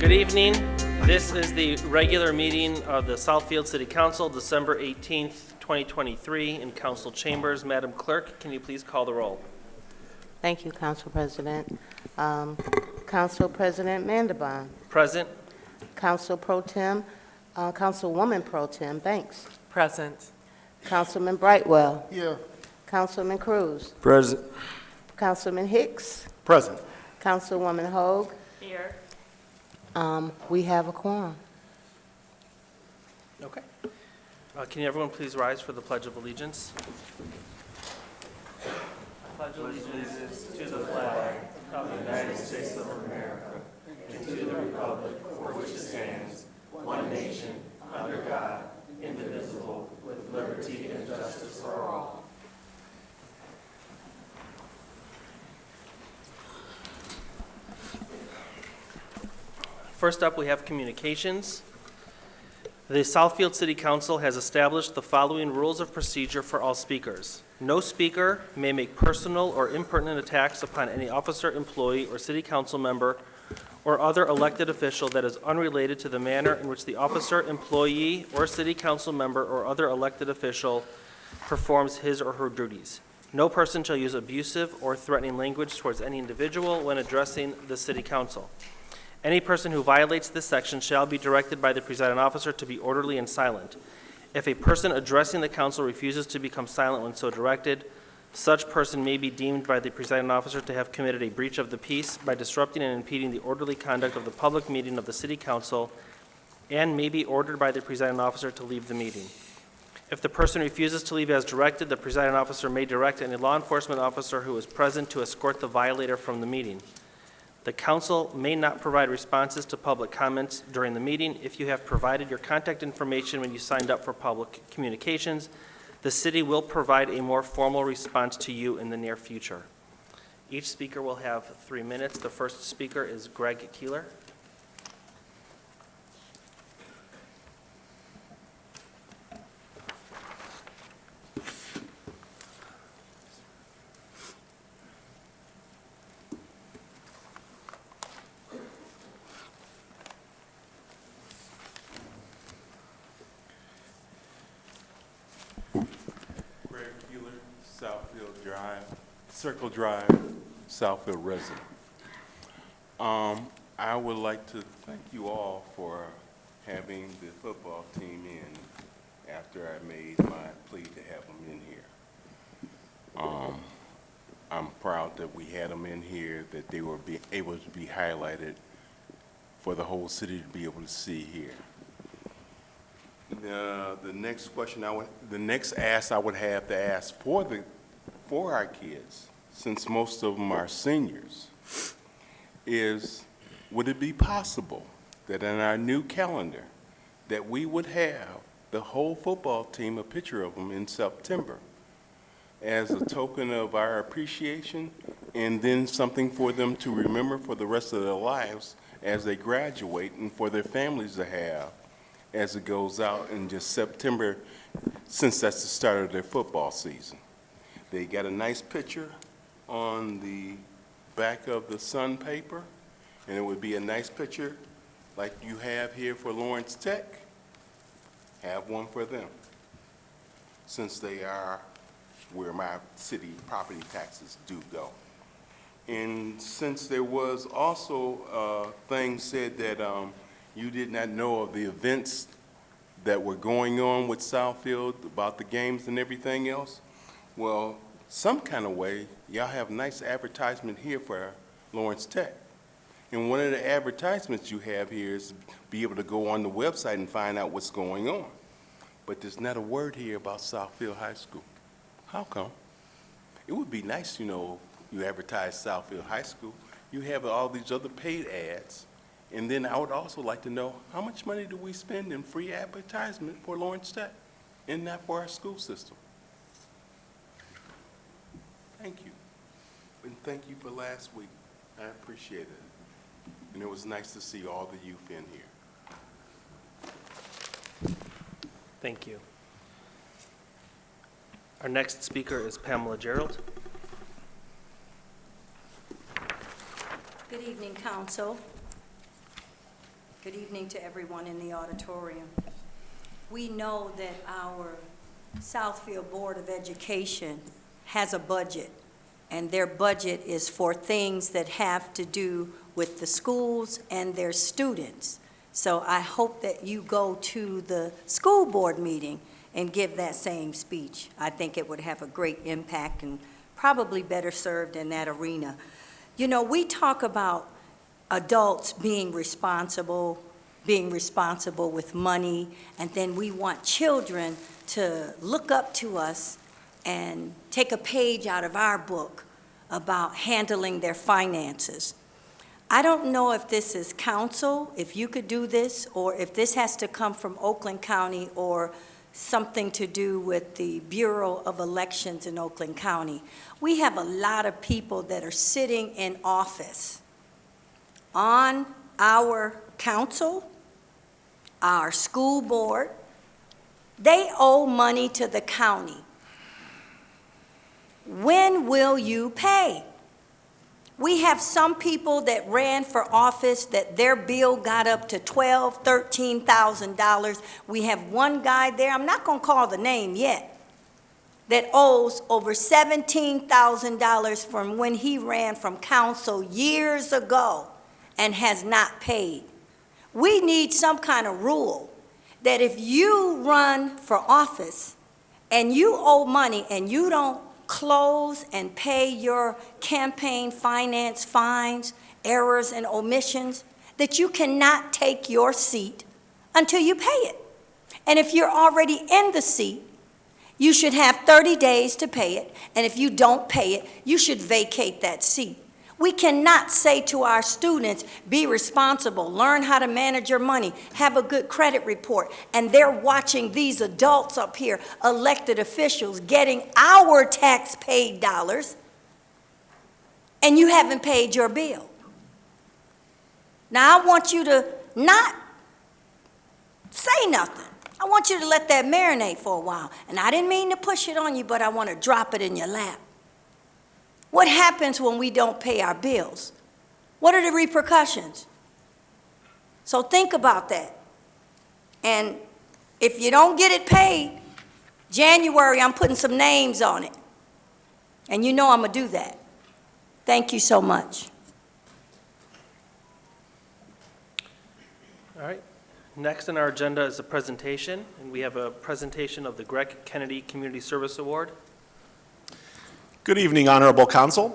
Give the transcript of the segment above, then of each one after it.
Good evening. This is the regular meeting of the Southfield City Council, December 18th, 2023, in council chambers. Madam Clerk, can you please call the roll? Thank you, Council President. Council President Mandelbaum. Present. Council Pro Tem, Councilwoman Pro Tem Banks. Present. Councilman Brightwell. Here. Councilman Cruz. Present. Councilman Hicks. Present. Councilwoman Hogue. Here. We have a quorum. Okay. Can everyone please rise for the Pledge of Allegiance? I pledge allegiance to the flag of the United States of America and to the republic for which it stands, one nation, under God, indivisible, with liberty and justice for all. First up, we have communications. The Southfield City Council has established the following rules of procedure for all speakers. No speaker may make personal or impertinent attacks upon any officer, employee, or city council member or other elected official that is unrelated to the manner in which the officer, employee, or city council member or other elected official performs his or her duties. No person shall use abusive or threatening language towards any individual when addressing the city council. Any person who violates this section shall be directed by the presiding officer to be orderly and silent. If a person addressing the council refuses to become silent when so directed, such person may be deemed by the presiding officer to have committed a breach of the peace by disrupting and impeding the orderly conduct of the public meeting of the city council and may be ordered by the presiding officer to leave the meeting. If the person refuses to leave as directed, the presiding officer may direct any law enforcement officer who is present to escort the violator from the meeting. The council may not provide responses to public comments during the meeting. If you have provided your contact information when you signed up for public communications, the city will provide a more formal response to you in the near future. Each speaker will have 3 minutes. The first speaker is Greg Keeler. Southfield Drive, Circle Drive, Southfield resident. I would like to thank you all for having the football team in after I made my plea to have them in here. I'm proud that we had them in here, that they were able to be highlighted for the whole city to be able to see here. The next question the next ask I would have to ask for our kids, since most of them are seniors, is would it be possible that in our new calendar that we would have the whole football team, a picture of them in September, as a token of our appreciation, and then something for them to remember for the rest of their lives as they graduate and for their families to have as it goes out in just September, since that's the start of their football season. They got a nice picture on the back of the Sun paper, and it would be a nice picture like you have here for Lawrence Tech. Have one for them, since they are where my city property taxes do go. And since there was also things said that you did not know of the events that were going on with Southfield about the games and everything else, well, some kind of way, y'all have nice advertisement here for Lawrence Tech. And one of the advertisements you have here is be able to go on the website and find out what's going on. But there's not a word here about Southfield High School. How come? It would be nice, you know, you advertise Southfield High School. You have all these other paid ads. And then I would also like to know, how much money do we spend in free advertisement for Lawrence Tech and not for our school system? Thank you. And thank you for last week. I appreciate it. And it was nice to see all the youth in here. Thank you. Our next speaker is Pamela Gerald. Good evening, Council. Good evening to everyone in the auditorium. We know that our Southfield Board of Education has a budget, and their budget is for things that have to do with the schools and their students. So I hope that you go to the school board meeting and give that same speech. I think it would have a great impact and probably better served in that arena. You know, we talk about adults being responsible with money, and then we want children to look up to us and take a page out of our book about handling their finances. I don't know if this is council, if you could do this, or if this has to come from Oakland County or something to do with the Bureau of Elections in Oakland County. We have a lot of people that are sitting in office on our council, our school board. They owe money to the county. When will you pay? We have some people that ran for office that their bill got up to $12,000, $13,000. We have one guy there, I'm not going to call the name yet, that owes over $17,000 from when he ran from council years ago and has not paid. We need some kind of rule that if you run for office and you owe money and you don't close and pay your campaign finance fines, errors, and omissions, that you cannot take your seat until you pay it. And if you're already in the seat, you should have 30 days to pay it, and if you don't pay it, you should vacate that seat. We cannot say to our students, be responsible, learn how to manage your money, have a good credit report, and they're watching these adults up here, elected officials, getting our tax-paid dollars, and you haven't paid your bill. Now, I want you to not say nothing. I want you to let that marinate for a while. And I didn't mean to push it on you, but I want to drop it in your lap. What happens when we don't pay our bills? What are the repercussions? So think about that. And if you don't get it paid, January, I'm putting some names on it. And you know I'm going to do that. Thank you so much. All right. Next on our agenda is a presentation, and we have a presentation of the Greg Kennedy Community Service Award. Good evening, Honorable Council.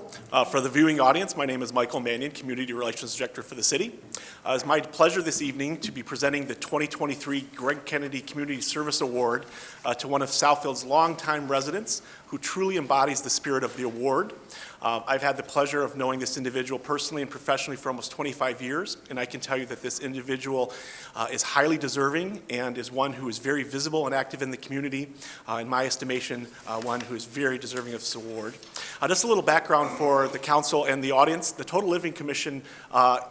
For the viewing audience, my name is Michael Mannion, Community Relations Director for the city. It's my pleasure this evening to be presenting the 2023 Greg Kennedy Community Service Award to one of Southfield's longtime residents who truly embodies the spirit of the award. I've had the pleasure of knowing this individual personally and professionally for almost 25 years, and I can tell you that this individual is highly deserving and is one who is very visible and active in the community. In my estimation, one who is very deserving of this award. Just a little background for the council and the audience. The Total Living Commission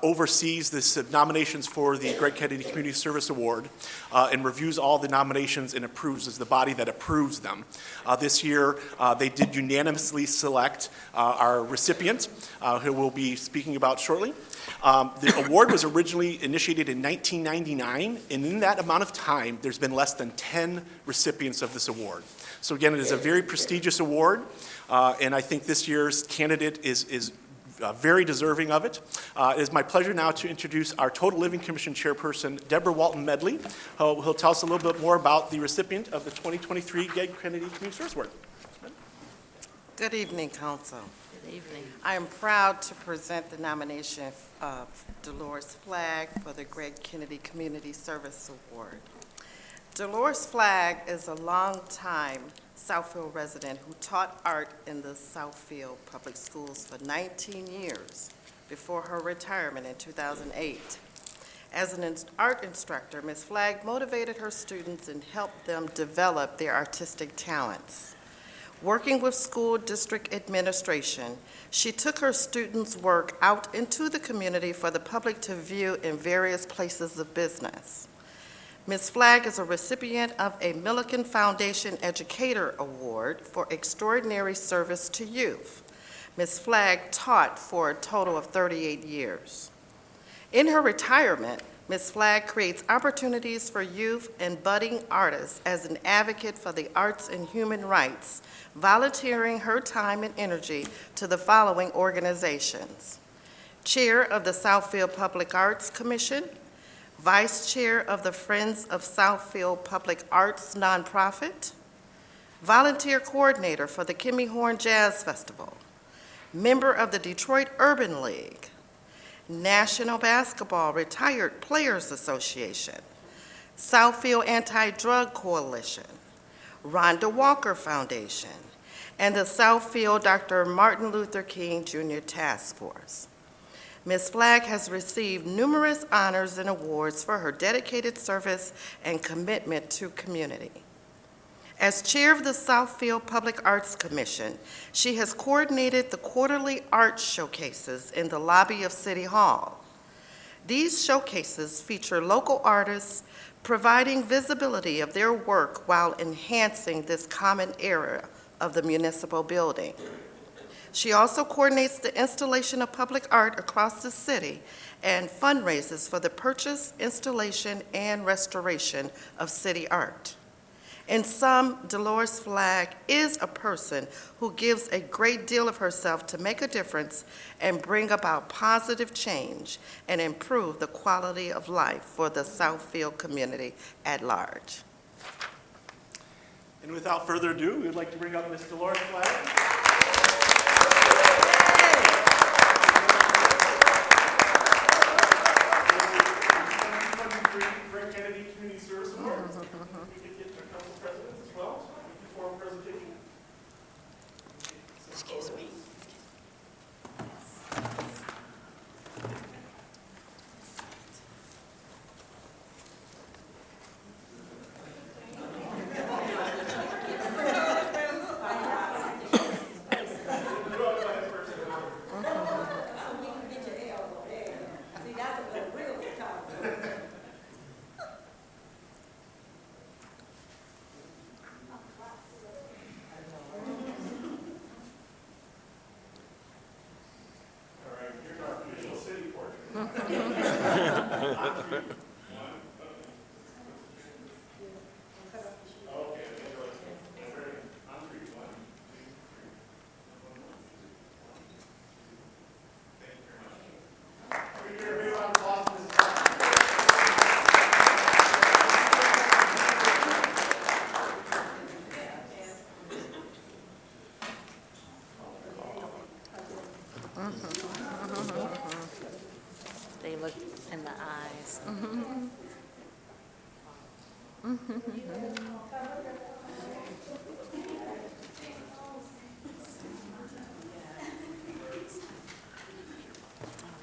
oversees this nominations for the Greg Kennedy Community Service Award and reviews all the nominations and approves as the body that approves them. This year, they did unanimously select our recipient, who we'll be speaking about shortly. The award was originally initiated in 1999, and in that amount of time, there's been less than 10 recipients of this award. So again, it is a very prestigious award, and I think this year's candidate is very deserving of it. It is my pleasure now to introduce our Total Living Commission Chairperson, Deborah Walton Medley, who'll tell us a little bit more about the recipient of the 2023 Greg Kennedy Community Service Award. Good evening, Council. Good evening. I am proud to present the nomination of Dolores Flagg for the Greg Kennedy Community Service Award. Dolores Flagg is a longtime Southfield resident who taught art in the Southfield Public Schools for 19 years before her retirement in 2008. As an art instructor, Ms. Flagg motivated her students and helped them develop their artistic talents. Working with school district administration, she took her students' work out into the community for the public to view in various places of business. Ms. Flagg is a recipient of a Milliken Foundation Educator Award for extraordinary service to youth. Ms. Flagg taught for a total of 38 years. In her retirement, Ms. Flagg creates opportunities for youth and budding artists as an advocate for the arts and human rights, volunteering her time and energy to the following organizations: Chair of the Southfield Public Arts Commission, Vice Chair of the Friends of Southfield Public Arts nonprofit, Volunteer Coordinator for the Kimmy Horn Jazz Festival, member of the Detroit Urban League, National Basketball Retired Players Association, Southfield Anti-Drug Coalition, Rhonda Walker Foundation, and the Southfield Dr. Martin Luther King Jr. Task Force. Ms. Flagg has received numerous honors and awards for her dedicated service and commitment to community. As chair of the Southfield Public Arts Commission, she has coordinated the quarterly art showcases in the lobby of City Hall. These showcases feature local artists providing visibility of their work while enhancing this common area of the municipal building. She also coordinates the installation of public art across the city and fundraises for the purchase, installation, and restoration of city art. In sum, Dolores Flagg is a person who gives a great deal of herself to make a difference and bring about positive change and improve the quality of life for the Southfield community at large. And without further ado, we would like to bring up Ms. Dolores Flagg. Greg Kennedy Community Service Award. We could get the council presidents as well before our presentation. Excuse me. They look in the eyes.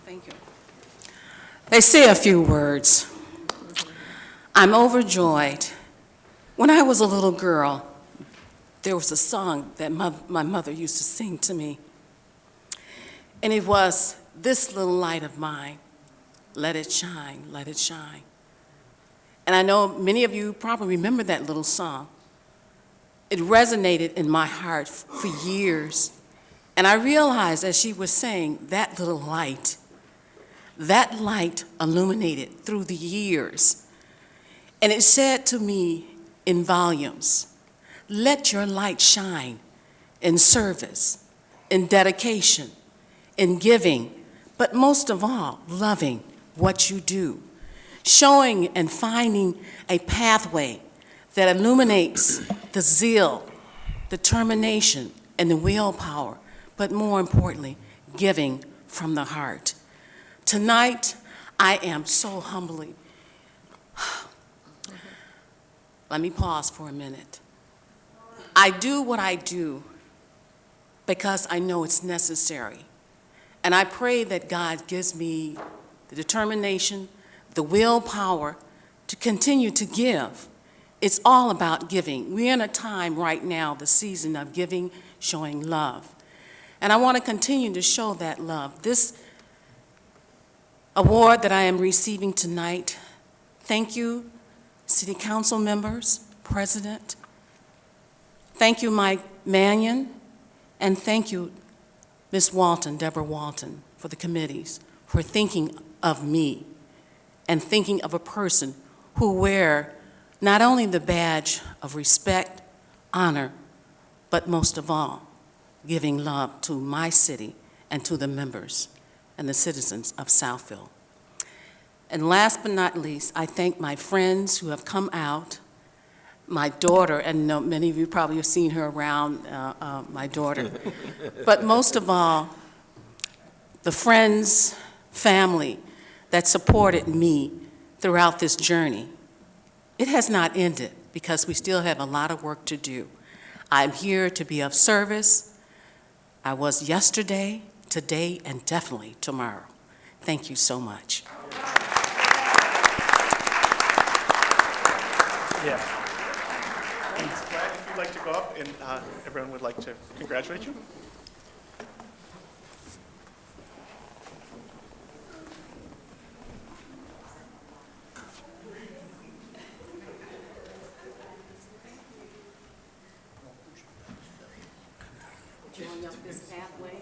Thank you. They say a few words. I'm overjoyed. When I was a little girl, there was a song that my mother used to sing to me. And it was, "This little light of mine, let it shine, let it shine." And I know many of you probably remember that little song. It resonated in my heart for years. And I realized as she was saying, that light illuminated through the years. And it said to me in volumes, let your light shine in service, in dedication, in giving, but most of all, loving what you do, showing and finding a pathway that illuminates the zeal, determination, and the willpower, but more importantly, giving from the heart. Tonight, I am so humbly, let me pause for a minute. I do what I do because I know it's necessary. And I pray that God gives me the determination, the willpower to continue to give. It's all about giving. We're in a time right now, the season of giving, showing love. And I want to continue to show that love. This award that I am receiving tonight, thank you, City Council members, President. Thank you, Mike Mannion, and thank you, Ms. Walton, Deborah Walton, for the committees, for thinking of me and thinking of a person who wear not only the badge of respect, honor, but most of all, giving love to my city and to the members and the citizens of Southfield. And last but not least, I thank my friends who have come out, my daughter, and many of you probably have seen her around, my daughter, but most of all, the friends, family that supported me throughout this journey. It has not ended because we still have a lot of work to do. I'm here to be of service. I was yesterday, today, and definitely tomorrow. Thank you so much. Yeah. Flag, if you'd like to go up, and everyone would like to congratulate you. Join up this pathway.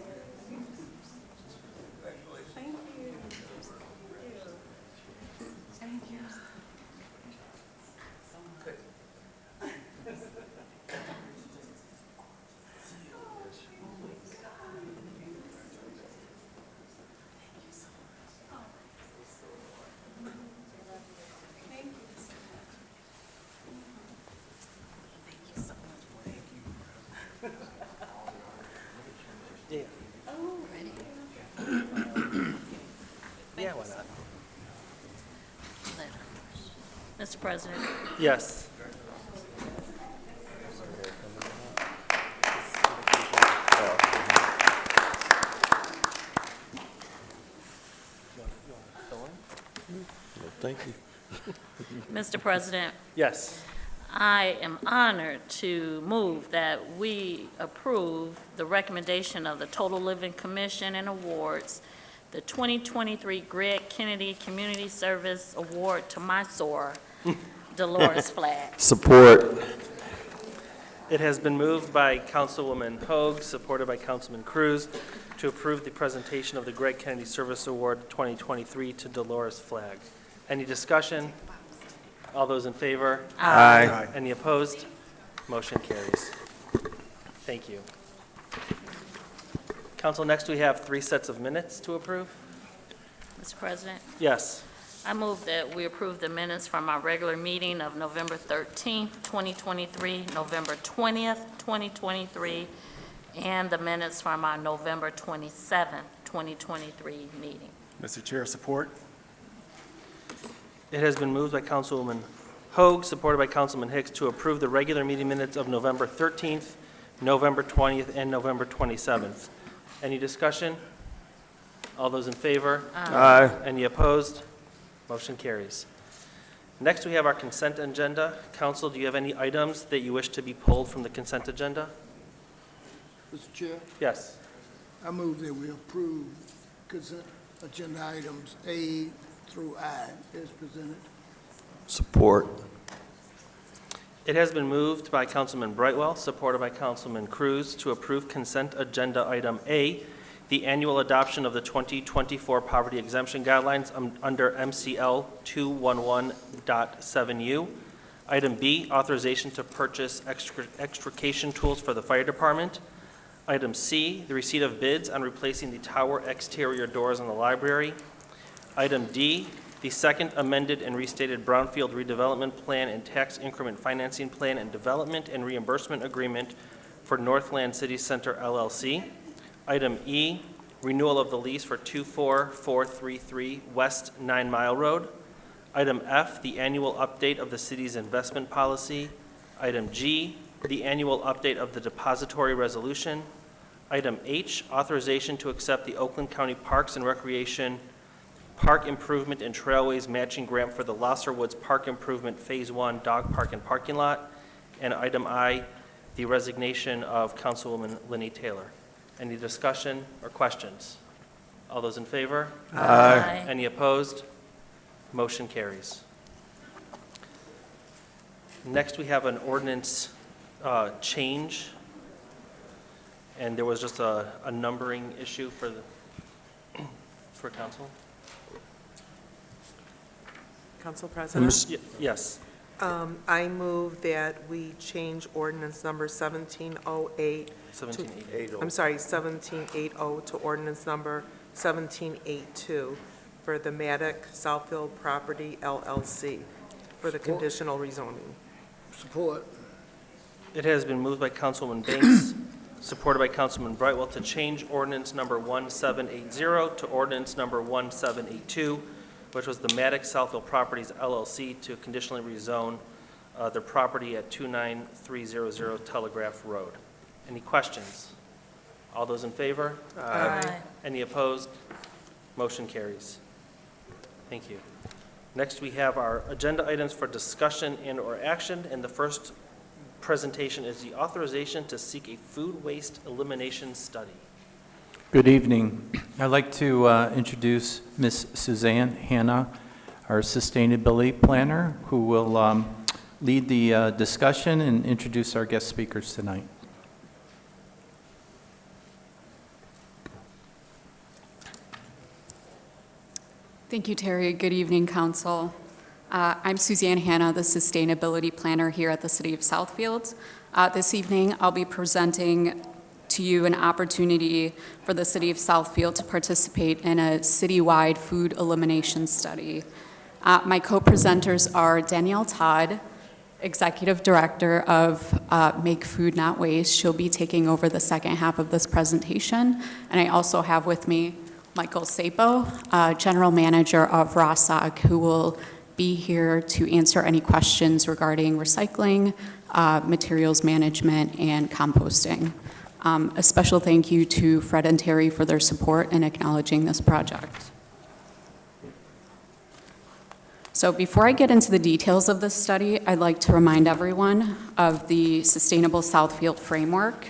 Yeah. Yeah, why not? Mr. President, Yes. Thank you. Mr. President, Yes. I am honored to move that we approve the recommendation of the Total Living Commission and Awards, the 2023 Greg Kennedy Community Service Award to my SOAR, Dolores Flagg. Support. It has been moved by Councilwoman Hoag, supported by Councilman Cruz, to approve the presentation of the Greg Kennedy Service Award 2023 to Dolores Flagg. Any discussion? All those in favor? Aye. Any opposed? Motion carries. Thank you. Council, next we have 3 sets of minutes to approve. Mr. President, Yes. I move that we approve the minutes from our regular meeting of November 13th, 2023, November 20th, 2023, and the minutes from our November 27th, 2023 meeting. Mr. Chair, support. It has been moved by Councilwoman Hoag, supported by Councilman Hicks, to approve the regular meeting minutes of November 13th, November 20th, and November 27th. Any discussion? All those in favor? Aye. Any opposed? Motion carries. Next, we have our consent agenda. Council, do you have any items that you wish to be pulled from the consent agenda? Mr. Chair, Yes. I move that we approve consent agenda items A through I as presented. Support. It has been moved by Councilman Brightwell, supported by Councilman Cruz, to approve consent agenda item A, the annual adoption of the 2024 poverty exemption guidelines under MCL 211.7U. Item B, authorization to purchase extrication tools for the fire department. Item C, the receipt of bids on replacing the tower exterior doors in the library. Item D, the second amended and restated Brownfield redevelopment plan and tax increment financing plan and development and reimbursement agreement for Northland City Center LLC. Item E, renewal of the lease for 24433 West 9 Mile Road. Item F, the annual update of the city's investment policy. Item G, the annual update of the depository resolution. Item H, authorization to accept the Oakland County Parks and Recreation Park Improvement and Trailways Matching Grant for the Losser Woods Park Improvement Phase 1 Dog Park and Parking Lot. And item I, the resignation of Councilwoman Lenny Taylor. Any discussion or questions? All those in favor? Aye. Any opposed? Motion carries. Next, we have an ordinance change, and there was just a numbering issue for council. Council President? Yes. I move that we change ordinance number 1708. 1780. I'm sorry, 1780 to ordinance number 1782 for the Maddox Southfield Property LLC for the conditional rezoning. Support. It has been moved by Councilwoman Banks, supported by Councilman Brightwell, to change ordinance number 1780 to ordinance number 1782, which was the Maddox Southfield Properties LLC to conditionally rezone their property at 29300 Telegraph Road. Any questions? All those in favor? Aye. Any opposed? Motion carries. Thank you. Next, we have our agenda items for discussion and/or action, and the first presentation is the authorization to seek a food waste elimination study. Good evening. I'd like to introduce Ms. Suzanne Hanna, our sustainability planner, who will lead the discussion and introduce our guest speakers tonight. Thank you, Terry. Good evening, Council. I'm Suzanne Hanna, the Sustainability Planner here at the City of Southfield. This evening, I'll be presenting to you an opportunity for the City of Southfield to participate in a citywide food elimination study. My co-presenters are Danielle Todd, Executive Director of Make Food Not Waste. She'll be taking over the second half of this presentation. And I also have with me Michael Sapo, General Manager of RASOG, who will be here to answer any questions regarding recycling, materials management, and composting. A special thank you to Fred and Terry for their support in acknowledging this project. So before I get into the details of this study, I'd like to remind everyone of the Sustainable Southfield framework.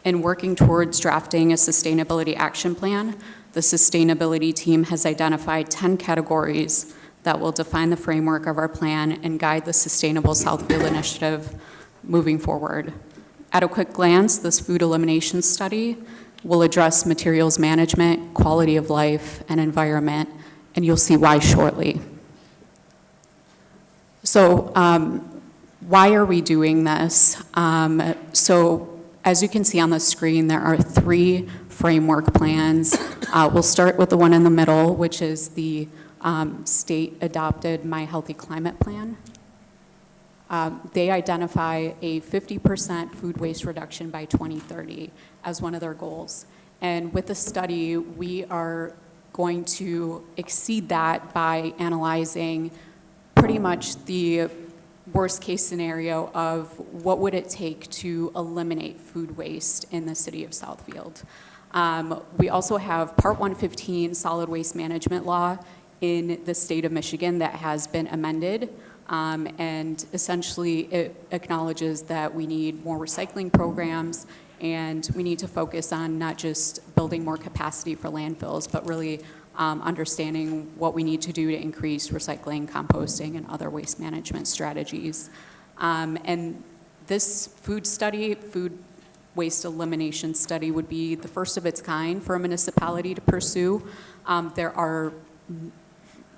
In working towards drafting a sustainability action plan, the sustainability team has identified 10 categories that will define the framework of our plan and guide the Sustainable Southfield initiative moving forward. At a quick glance, this food elimination study will address materials management, quality of life, and environment, and you'll see why shortly. So why are we doing this? So as you can see on the screen, there are 3 framework plans. We'll start with the one in the middle, which is the state-adopted My Healthy Climate Plan. They identify a 50% food waste reduction by 2030 as one of their goals. And with the study, we are going to exceed that by analyzing pretty much the worst-case scenario of what would it take to eliminate food waste in the city of Southfield. We also have Part 115 solid waste management law in the state of Michigan that has been amended. And essentially it acknowledges that we need more recycling programs and we need to focus on not just building more capacity for landfills, but really understanding what we need to do to increase recycling, composting, and other waste management strategies. And this food waste elimination study would be the first of its kind for a municipality to pursue. There are,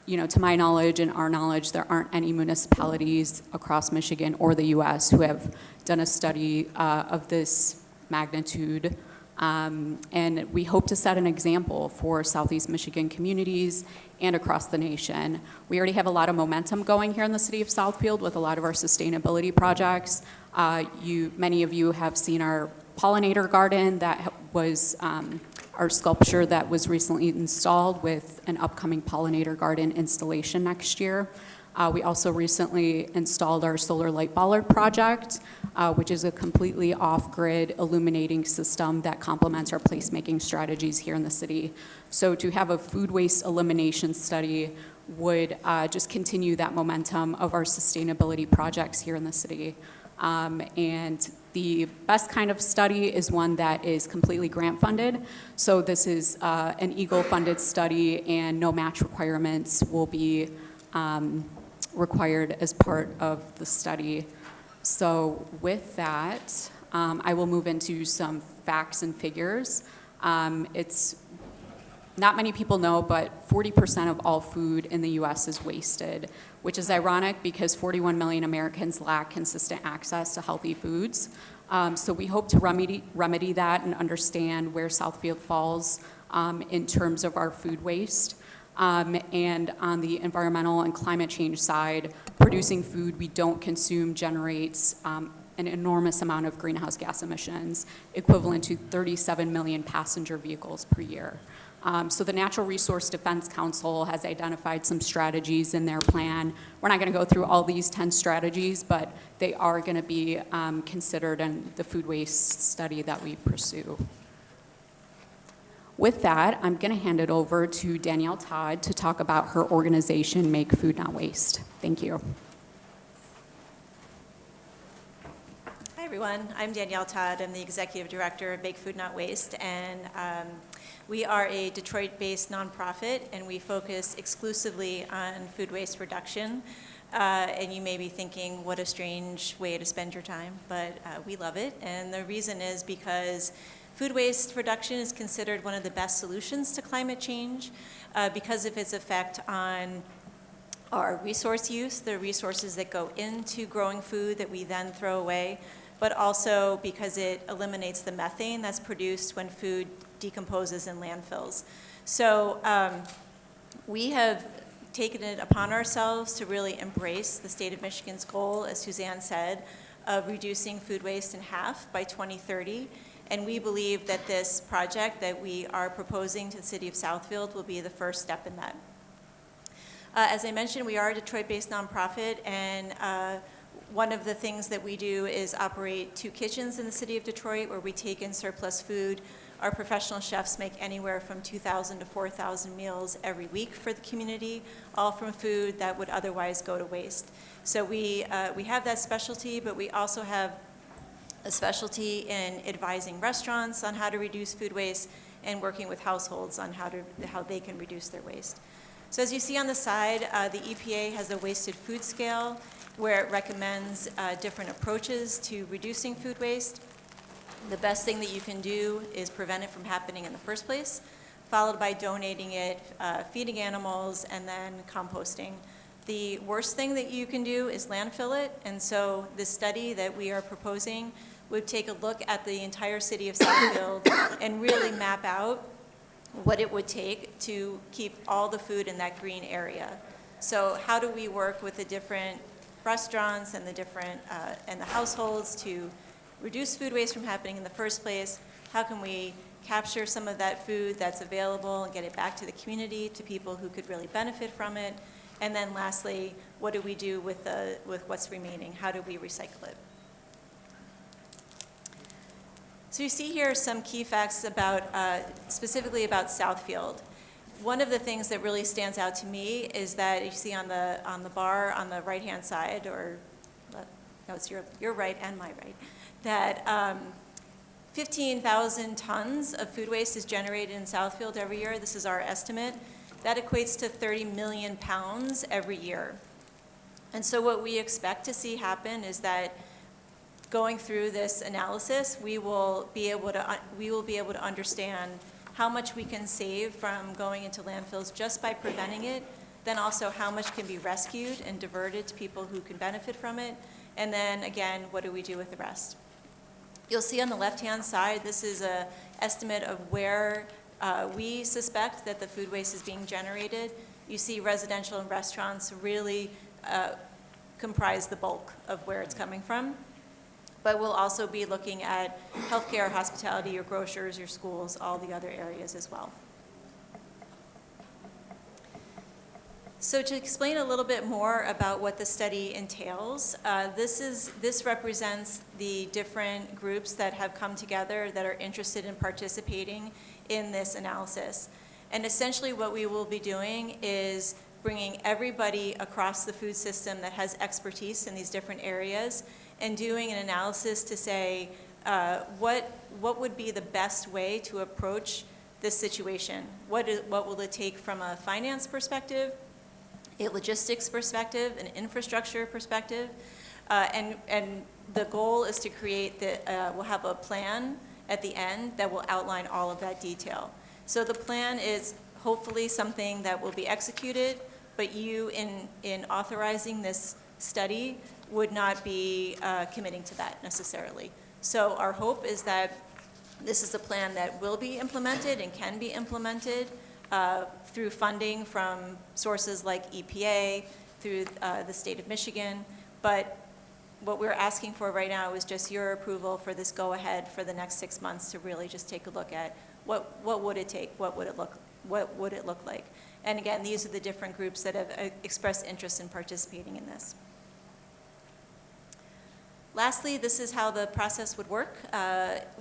to my knowledge and our knowledge, there aren't any municipalities across Michigan or the U.S. who have done a study of this magnitude. And we hope to set an example for Southeast Michigan communities and across the nation. We already have a lot of momentum going here in the city of Southfield with a lot of our sustainability projects. Many of you have seen our pollinator garden that was our sculpture that was recently installed with an upcoming pollinator garden installation next year. We also recently installed our solar light bollard project, which is a completely off-grid illuminating system that complements our placemaking strategies here in the city. So to have a food waste elimination study would just continue that momentum of our sustainability projects here in the city. And the best kind of study is one that is completely grant funded. So this is an EGLE funded study and no match requirements will be required as part of the study. So with that, I will move into some facts and figures. It's Not many people know, but 40% of all food in the U.S. is wasted, which is ironic because 41 million Americans lack consistent access to healthy foods. So we hope to remedy that and understand where Southfield falls in terms of our food waste. And on the environmental and climate change side, producing food we don't consume generates an enormous amount of greenhouse gas emissions, equivalent to 37 million passenger vehicles per year. So the Natural Resource Defense Council has identified some strategies in their plan. We're not going to go through all these 10 strategies, but they are going to be considered in the food waste study that we pursue. With that, I'm going to hand it over to Danielle Todd to talk about her organization, Make Food Not Waste. Thank you. Hi, everyone. I'm Danielle Todd. I'm the Executive Director of Make Food Not Waste, and we are a Detroit-based nonprofit, and we focus exclusively on food waste reduction. And you may be thinking, what a strange way to spend your time, but we love it. And the reason is because food waste reduction is considered one of the best solutions to climate change because of its effect on our resource use, the resources that go into growing food that we then throw away, but also because it eliminates the methane that's produced when food decomposes in landfills. So we have taken it upon ourselves to really embrace the state of Michigan's goal, as Suzanne said, of reducing food waste in half by 2030. And we believe that this project that we are proposing to the city of Southfield will be the first step in that. As I mentioned, we are a Detroit-based nonprofit, and one of the things that we do is operate 2 kitchens in the city of Detroit where we take in surplus food. Our professional chefs make anywhere from 2,000 to 4,000 meals every week for the community, all from food that would otherwise go to waste. So we have that specialty, but we also have a specialty in advising restaurants on how to reduce food waste and working with households on how they can reduce their waste. So as you see on the side, the EPA has a wasted food scale where it recommends different approaches to reducing food waste. The best thing that you can do is prevent it from happening in the first place, followed by donating it, feeding animals, and then composting. The worst thing that you can do is landfill it, and so this study that we are proposing would take a look at the entire city of Southfield and really map out what it would take to keep all the food in that green area. So how do we work with the different restaurants and the different and the households to reduce food waste from happening in the first place? How can we capture some of that food that's available and get it back to the community, to people who could really benefit from it? And then lastly, what do we do with what's remaining? How do we recycle it? So you see here some key facts about, specifically about Southfield. One of the things that really stands out to me is that you see on the bar on the right-hand side, or no, it's your right and my right, that 15,000 tons of food waste is generated in Southfield every year. This is our estimate. That equates to 30 million pounds every year. And so what we expect to see happen is that going through this analysis, we will be able to understand how much we can save from going into landfills just by preventing it, then also how much can be rescued and diverted to people who can benefit from it, and then again, what do we do with the rest? You'll see on the left-hand side, this is an estimate of where we suspect that the food waste is being generated. You see residential and restaurants really comprise the bulk of where it's coming from. But we'll also be looking at healthcare, hospitality, your grocers, your schools, all the other areas as well. So to explain a little bit more about what the study entails, this represents the different groups that have come together that are interested in participating in this analysis. And essentially what we will be doing is bringing everybody across the food system that has expertise in these different areas and doing an analysis to say what would be the best way to approach this situation. What will it take from a finance perspective, a logistics perspective, an infrastructure perspective, and the goal is to create we'll have a plan at the end that will outline all of that detail. So the plan is hopefully something that will be executed, but you, in authorizing this study, would not be committing to that necessarily. So our hope is that this is a plan that will be implemented and can be implemented through funding from sources like EPA, through the state of Michigan. But what we're asking for right now is just your approval for this go-ahead for the next 6 months to really just take a look at what would it take, what would it look like. And again, these are the different groups that have expressed interest in participating in this. Lastly, this is how the process would work.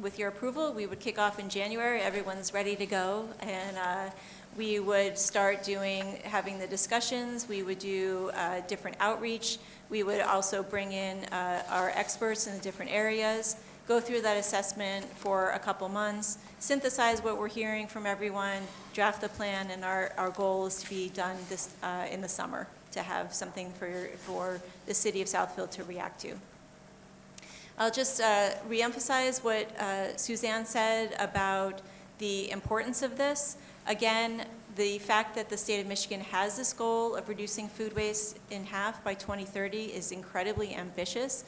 With your approval, we would kick off in January. Everyone's ready to go, and we would start having the discussions. We would do different outreach. We would also bring in our experts in the different areas, go through that assessment for a couple months, synthesize what we're hearing from everyone, draft the plan, and our goal is to be done this in the summer, to have something for the city of Southfield to react to. I'll just reemphasize what Suzanne said about the importance of this. Again, the fact that the state of Michigan has this goal of reducing food waste in half by 2030 is incredibly ambitious.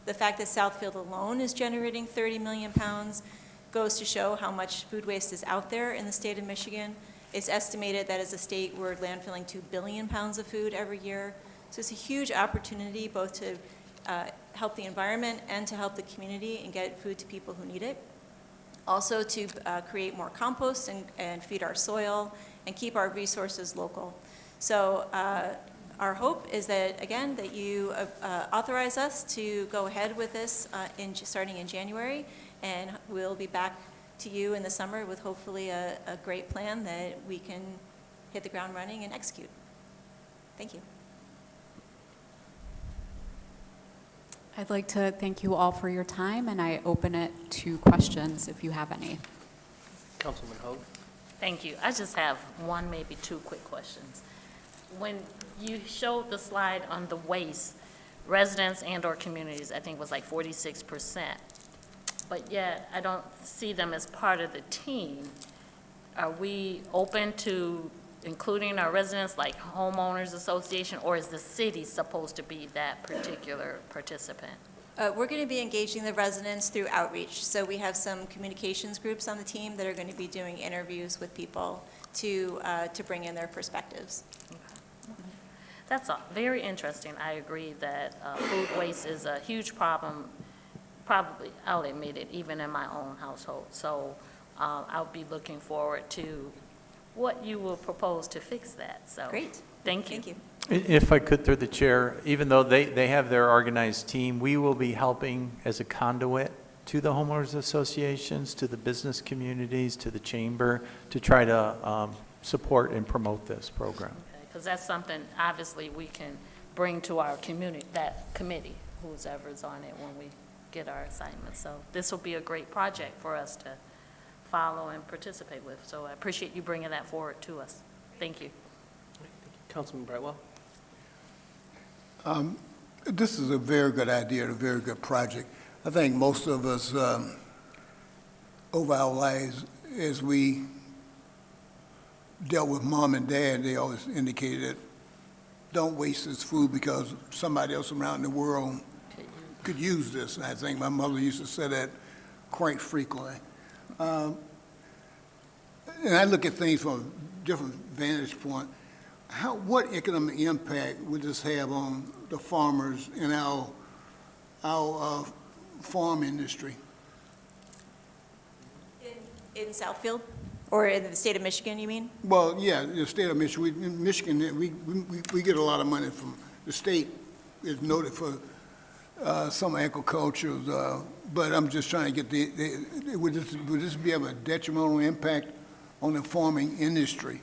The fact that Southfield alone is generating 30 million pounds goes to show how much food waste is out there in the state of Michigan. It's estimated that as a state, we're landfilling 2 billion pounds of food every year. So it's a huge opportunity both to help the environment and to help the community and get food to people who need it. Also to create more compost and feed our soil and keep our resources local. So our hope is that, again, that you authorize us to go ahead with this starting in January, and we'll be back to you in the summer with hopefully a great plan that we can hit the ground running and execute. Thank you. I'd like to thank you all for your time, and I open it to questions if you have any. Councilman Hogue. Thank you. I just have one, maybe two quick questions. When you showed the slide on the waste, residents and/or communities, I think was like 46%, but yet I don't see them as part of the team. Are we open to including our residents, like homeowners association, or is the city supposed to be that particular participant? We're going to be engaging the residents through outreach. So we have some communications groups on the team that are going to be doing interviews with people to bring in their perspectives. That's very interesting. I agree that food waste is a huge problem, probably, I'll admit it, even in my own household. So I'll be looking forward to what you will propose to fix that. So great. Thank you. Thank you. If I could, through the chair, even though they have their organized team, we will be helping as a conduit to the homeowners associations, to the business communities, to the chamber, to try to support and promote this program. Because that's something, obviously, we can bring to our community, that committee, whoever's on it, when we get our assignments. So this will be a great project for us to follow and participate with. So I appreciate you bringing that forward to us. Thank you. Councilman Brightwell. This is a very good idea, a very good project. I think most of us, over our lives, as we dealt with mom and dad, they always indicated that don't waste this food because somebody else around the world could use this. And I think my mother used to say that quite frequently. And I look at things from a different vantage point. What economic impact would this have on the farmers in our farm industry? In Southfield? Or in the state of Michigan, you mean? Well, yeah, the state of Michigan. In Michigan, we get a lot of money from the state. Is noted for some agriculture, but I'm just trying to get would this be of a detrimental impact on the farming industry?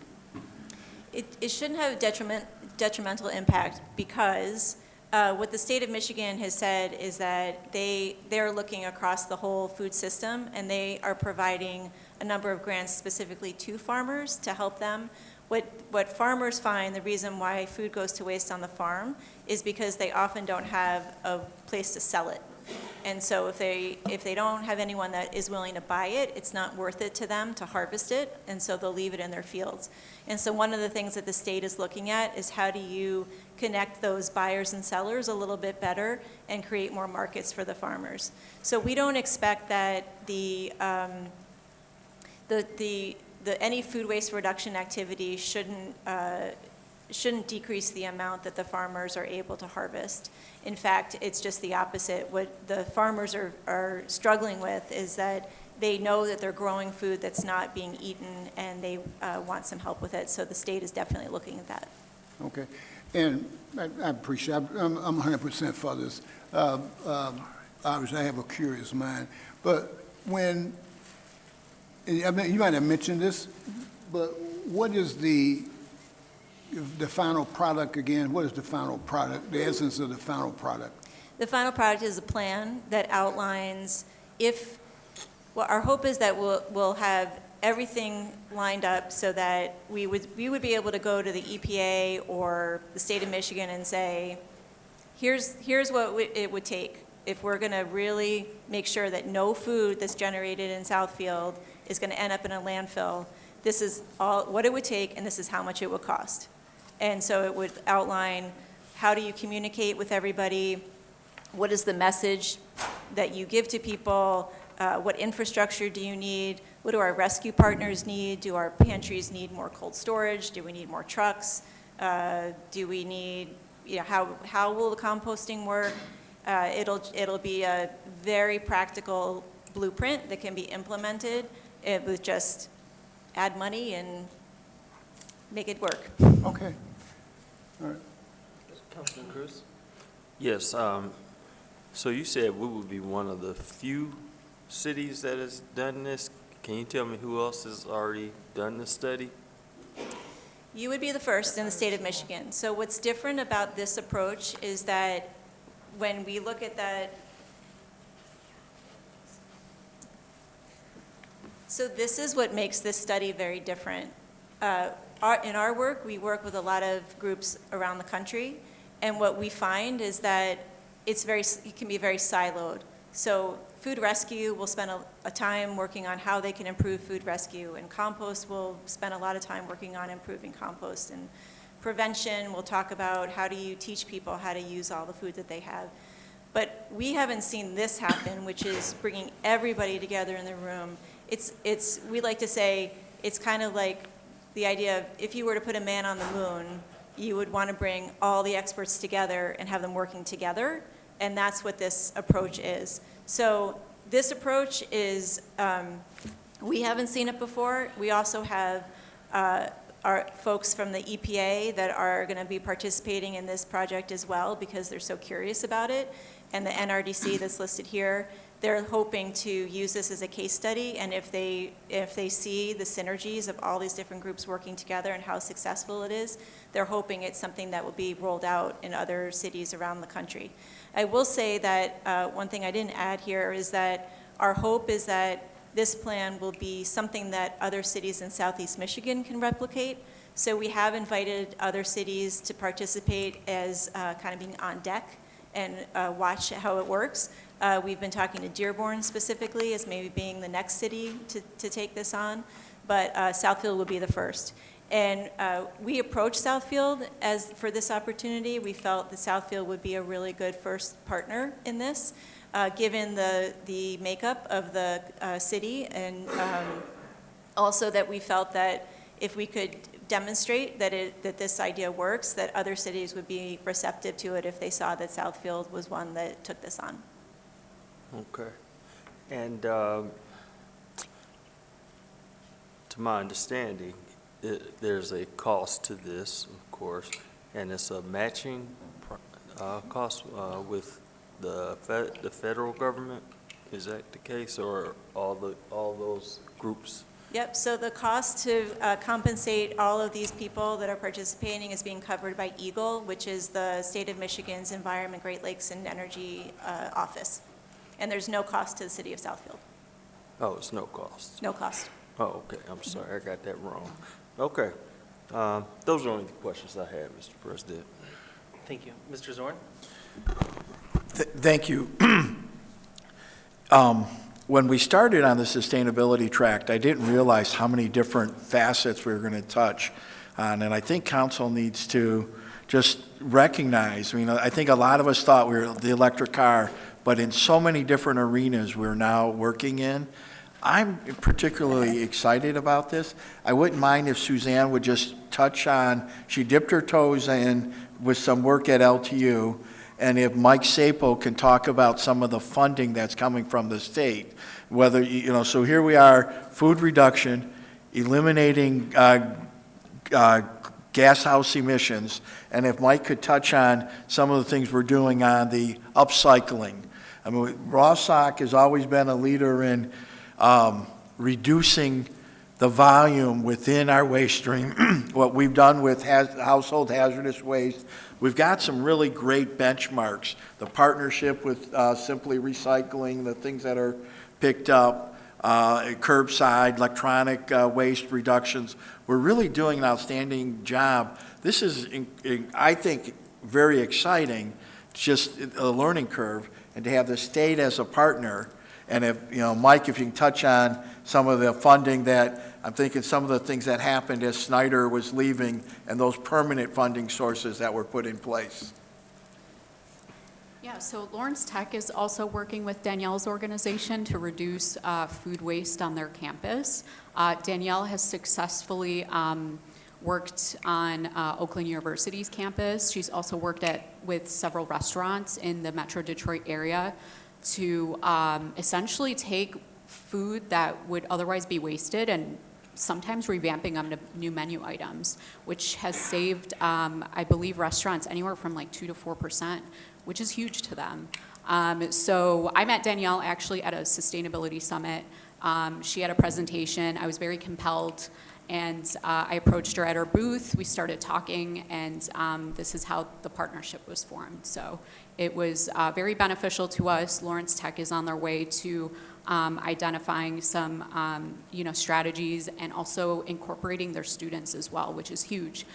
It shouldn't have a detrimental impact because what the state of Michigan has said is that they're looking across the whole food system, and they are providing a number of grants specifically to farmers to help them. What farmers find, the reason why food goes to waste on the farm is because they often don't have a place to sell it. And so if they don't have anyone that is willing to buy it, it's not worth it to them to harvest it, and so they'll leave it in their fields. And so one of the things that the state is looking at is how do you connect those buyers and sellers a little bit better and create more markets for the farmers. So we don't expect that any food waste reduction activity shouldn't decrease the amount that the farmers are able to harvest. In fact, it's just the opposite. What the farmers are struggling with is that they know that they're growing food that's not being eaten, and they want some help with it. So the state is definitely looking at that. Okay. And I appreciate, I'm 100% for this. Obviously, I have a curious mind. But when, I mean, you might have mentioned this, but what is the final product again? What is the final product, the essence of the final product? The final product is a plan that outlines well, our hope is that we'll have everything lined up so that we would be able to go to the EPA or the state of Michigan and say, here's what it would take if we're going to really make sure that no food that's generated in Southfield is going to end up in a landfill. This is all what it would take, and this is how much it would cost. And so it would outline how do you communicate with everybody, what is the message that you give to people, what infrastructure do you need, what do our rescue partners need, do our pantries need more cold storage, do we need more trucks, do we need, how will the composting work? It'll be a very practical blueprint that can be implemented with just add money and make it work. Okay. All right. Councilman Cruz? Yes, so you said we would be one of the few cities that has done this. Can you tell me who else has already done this study? You would be the first in the state of Michigan. So what's different about this approach is that when we look at that, so this is what makes this study very different. In our work, we work with a lot of groups around the country, and what we find is that it can be very siloed. So food rescue will spend a time working on how they can improve food rescue, and compost will spend a lot of time working on improving compost, and prevention will talk about how do you teach people how to use all the food that they have. But we haven't seen this happen, which is bringing everybody together in the room. We like to say, it's kind of like the idea of if you were to put a man on the moon, you would want to bring all the experts together and have them working together, and that's what this approach is. So this approach is, we haven't seen it before. We also have our folks from the EPA that are going to be participating in this project as well because they're so curious about it, and the NRDC that's listed here. They're hoping to use this as a case study, and if they see the synergies of all these different groups working together and how successful it is, they're hoping it's something that will be rolled out in other cities around the country. I will say that one thing I didn't add here is that our hope is that this plan will be something that other cities in Southeast Michigan can replicate. So we have invited other cities to participate as kind of being on deck and watch how it works. We've been talking to Dearborn specifically as maybe being the next city to take this on, but Southfield will be the first. And we approached Southfield for this opportunity. We felt that Southfield would be a really good first partner in this, given the makeup of the city, and also that we felt that if we could demonstrate that this idea works, that other cities would be receptive to it if they saw that Southfield was one that took this on. Okay. And to my understanding, there's a cost to this, of course, and it's a matching cost with the federal government. Is that the case, or all those groups? Yep, so the cost to compensate all of these people that are participating is being covered by EGLE, which is the State of Michigan's Environment, Great Lakes, and Energy Office. And there's no cost to the city of Southfield. Oh, it's no cost. No cost. Oh, okay, I'm sorry, I got that wrong. Okay, those are only the questions I had, Mr. President. Thank you. Mr. Zorn? Thank you. When we started on the sustainability track, I didn't realize how many different facets we were going to touch on, and I think council needs to just recognize, I think a lot of us thought we were the electric car, but in so many different arenas we're now working in. I'm particularly excited about this. I wouldn't mind if Suzanne would just touch on, she dipped her toes in with some work at LTU, and if Mike Sapo can talk about some of the funding that's coming from the state, whether, so here we are, food reduction, eliminating gas house emissions, and if Mike could touch on some of the things we're doing on the upcycling. Rawsock has always been a leader in reducing the volume within our waste stream. What we've done with household hazardous waste, we've got some really great benchmarks. The partnership with Simply Recycling, the things that are picked up, curbside, electronic waste reductions. We're really doing an outstanding job. This is, I think, very exciting, just a learning curve, and to have the state as a partner. And if, Mike, if you can touch on some of the funding that, I'm thinking some of the things that happened as Snyder was leaving and those permanent funding sources that were put in place. Yeah, so Lawrence Tech is also working with Danielle's organization to reduce food waste on their campus. Danielle has successfully worked on Oakland University's campus. She's also worked with several restaurants in the Metro Detroit area to essentially take food that would otherwise be wasted and sometimes revamping them to new menu items, which has saved, I believe, restaurants anywhere from like 2 to 4%, which is huge to them. So I met Danielle actually at a sustainability summit. She had a presentation. I was very compelled, and I approached her at her booth. We started talking, and this is how the partnership was formed. So it was very beneficial to us. Lawrence Tech is on their way to identifying some strategies and also incorporating their students as well, which is huge.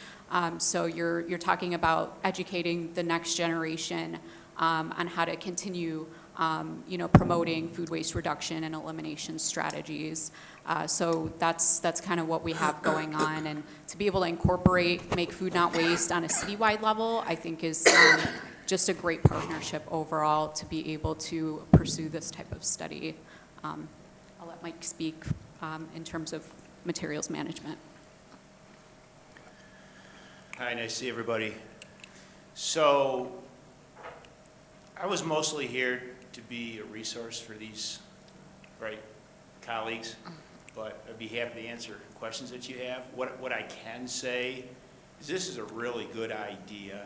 So you're talking about educating the next generation on how to continue promoting food waste reduction and elimination strategies. So that's kind of what we have going on, and to be able to incorporate Make Food Not Waste on a citywide level, I think is just a great partnership overall to be able to pursue this type of study. I'll let Mike speak in terms of materials management. Hi, nice to see everybody. So I was mostly here to be a resource for these great colleagues, but I'd be happy to answer questions that you have. What I can say is this is a really good idea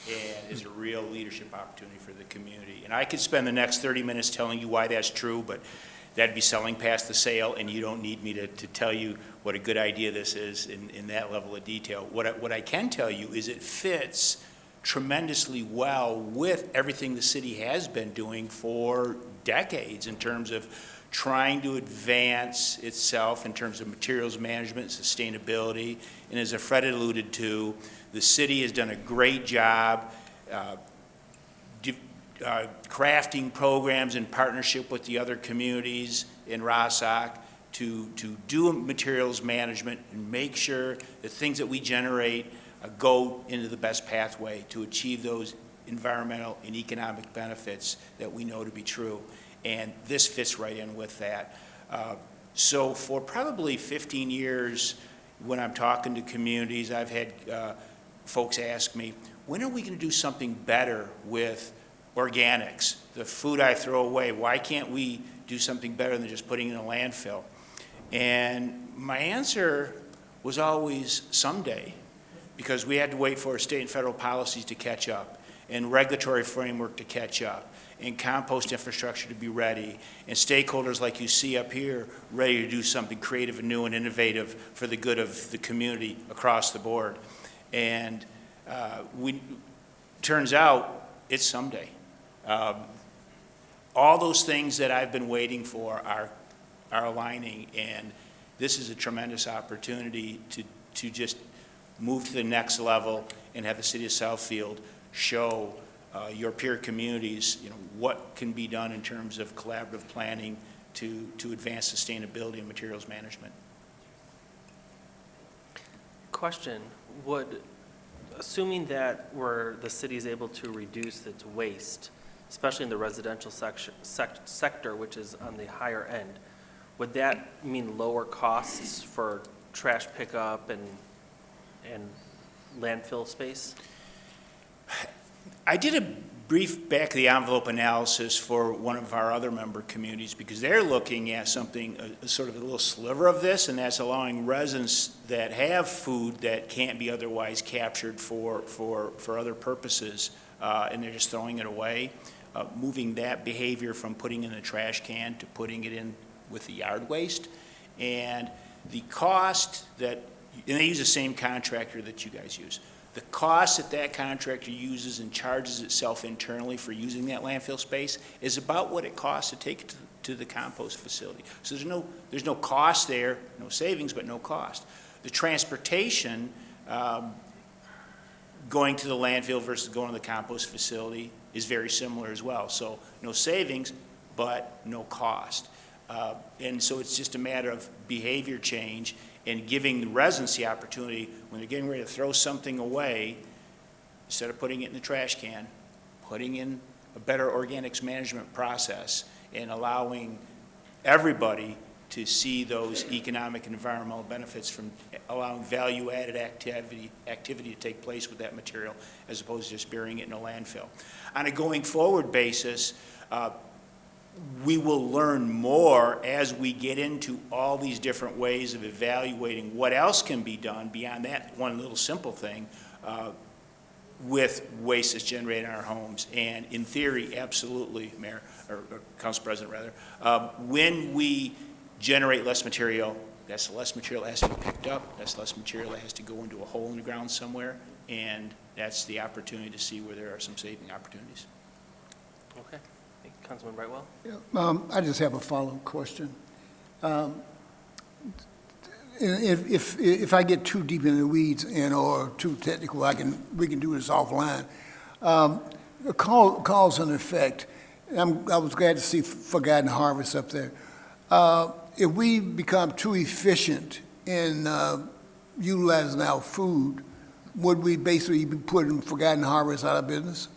and is a real leadership opportunity for the community. And I could spend the next 30 minutes telling you why that's true, but that'd be selling past the sale, and you don't need me to tell you what a good idea this is in that level of detail. What I can tell you is it fits tremendously well with everything the city has been doing for decades in terms of trying to advance itself in terms of materials management, sustainability, and as Fred alluded to, the city has done a great job crafting programs in partnership with the other communities in Rawsock to do materials management and make sure the things that we generate go into the best pathway to achieve those environmental and economic benefits that we know to be true. And this fits right in with that. So for probably 15 years, when I'm talking to communities, I've had folks ask me, when are we going to do something better with organics, the food I throw away? Why can't we do something better than just putting it in a landfill? And my answer was always someday, because we had to wait for state and federal policies to catch up and regulatory framework to catch up and compost infrastructure to be ready and stakeholders like you see up here ready to do something creative and new and innovative for the good of the community across the board. And turns out it's someday. All those things that I've been waiting for are aligning, and this is a tremendous opportunity to just move to the next level and have the city of Southfield show your peer communities, what can be done in terms of collaborative planning to advance sustainability and materials management. Question, assuming that the city is able to reduce its waste, especially in the residential sector, which is on the higher end, would that mean lower costs for trash pickup and landfill space? I did a brief back-of-the-envelope analysis for one of our other member communities because they're looking at something, sort of a little sliver of this, and that's allowing residents that have food that can't be otherwise captured for other purposes, and they're just throwing it away, moving that behavior from putting in a trash can to putting it in with the yard waste. And the cost and they use the same contractor that you guys use. The cost that contractor uses and charges itself internally for using that landfill space is about what it costs to take it to the compost facility. So there's no cost there, no savings, but no cost. The transportation going to the landfill versus going to the compost facility is very similar as well. So no savings, but no cost. And so it's just a matter of behavior change and giving the residents the opportunity, when they're getting ready to throw something away, instead of putting it in the trash can, putting in a better organics management process and allowing everybody to see those economic and environmental benefits from allowing value-added activity to take place with that material as opposed to just burying it in a landfill. On a going forward basis, we will learn more as we get into all these different ways of evaluating what else can be done beyond that one little simple thing with waste that's generated in our homes. And in theory, absolutely, Mayor, or Council President rather, when we generate less material, that's less material that has to be picked up, that's less material that has to go into a hole in the ground somewhere, and that's the opportunity to see where there are some saving opportunities. Okay. Councilman Brightwell? Yeah, I just have a follow-up question. If I get too deep in the weeds or too technical, we can do this offline. Cause and effect. I was glad to see Forgotten Harvest up there. If we become too efficient in utilizing our food, would we basically be putting Forgotten Harvest out of business?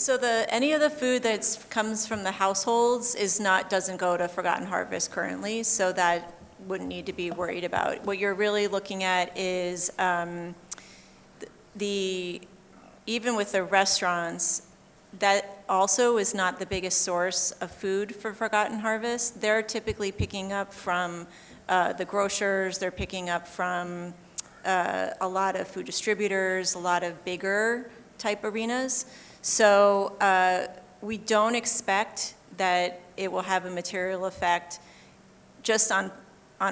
So any of the food that comes from the households doesn't go to Forgotten Harvest currently, so that wouldn't need to be worried about. What you're really looking at is even with the restaurants, that also is not the biggest source of food for Forgotten Harvest. They're typically picking up from the grocers, they're picking up from a lot of food distributors, a lot of bigger type arenas. So we don't expect that it will have a material effect just on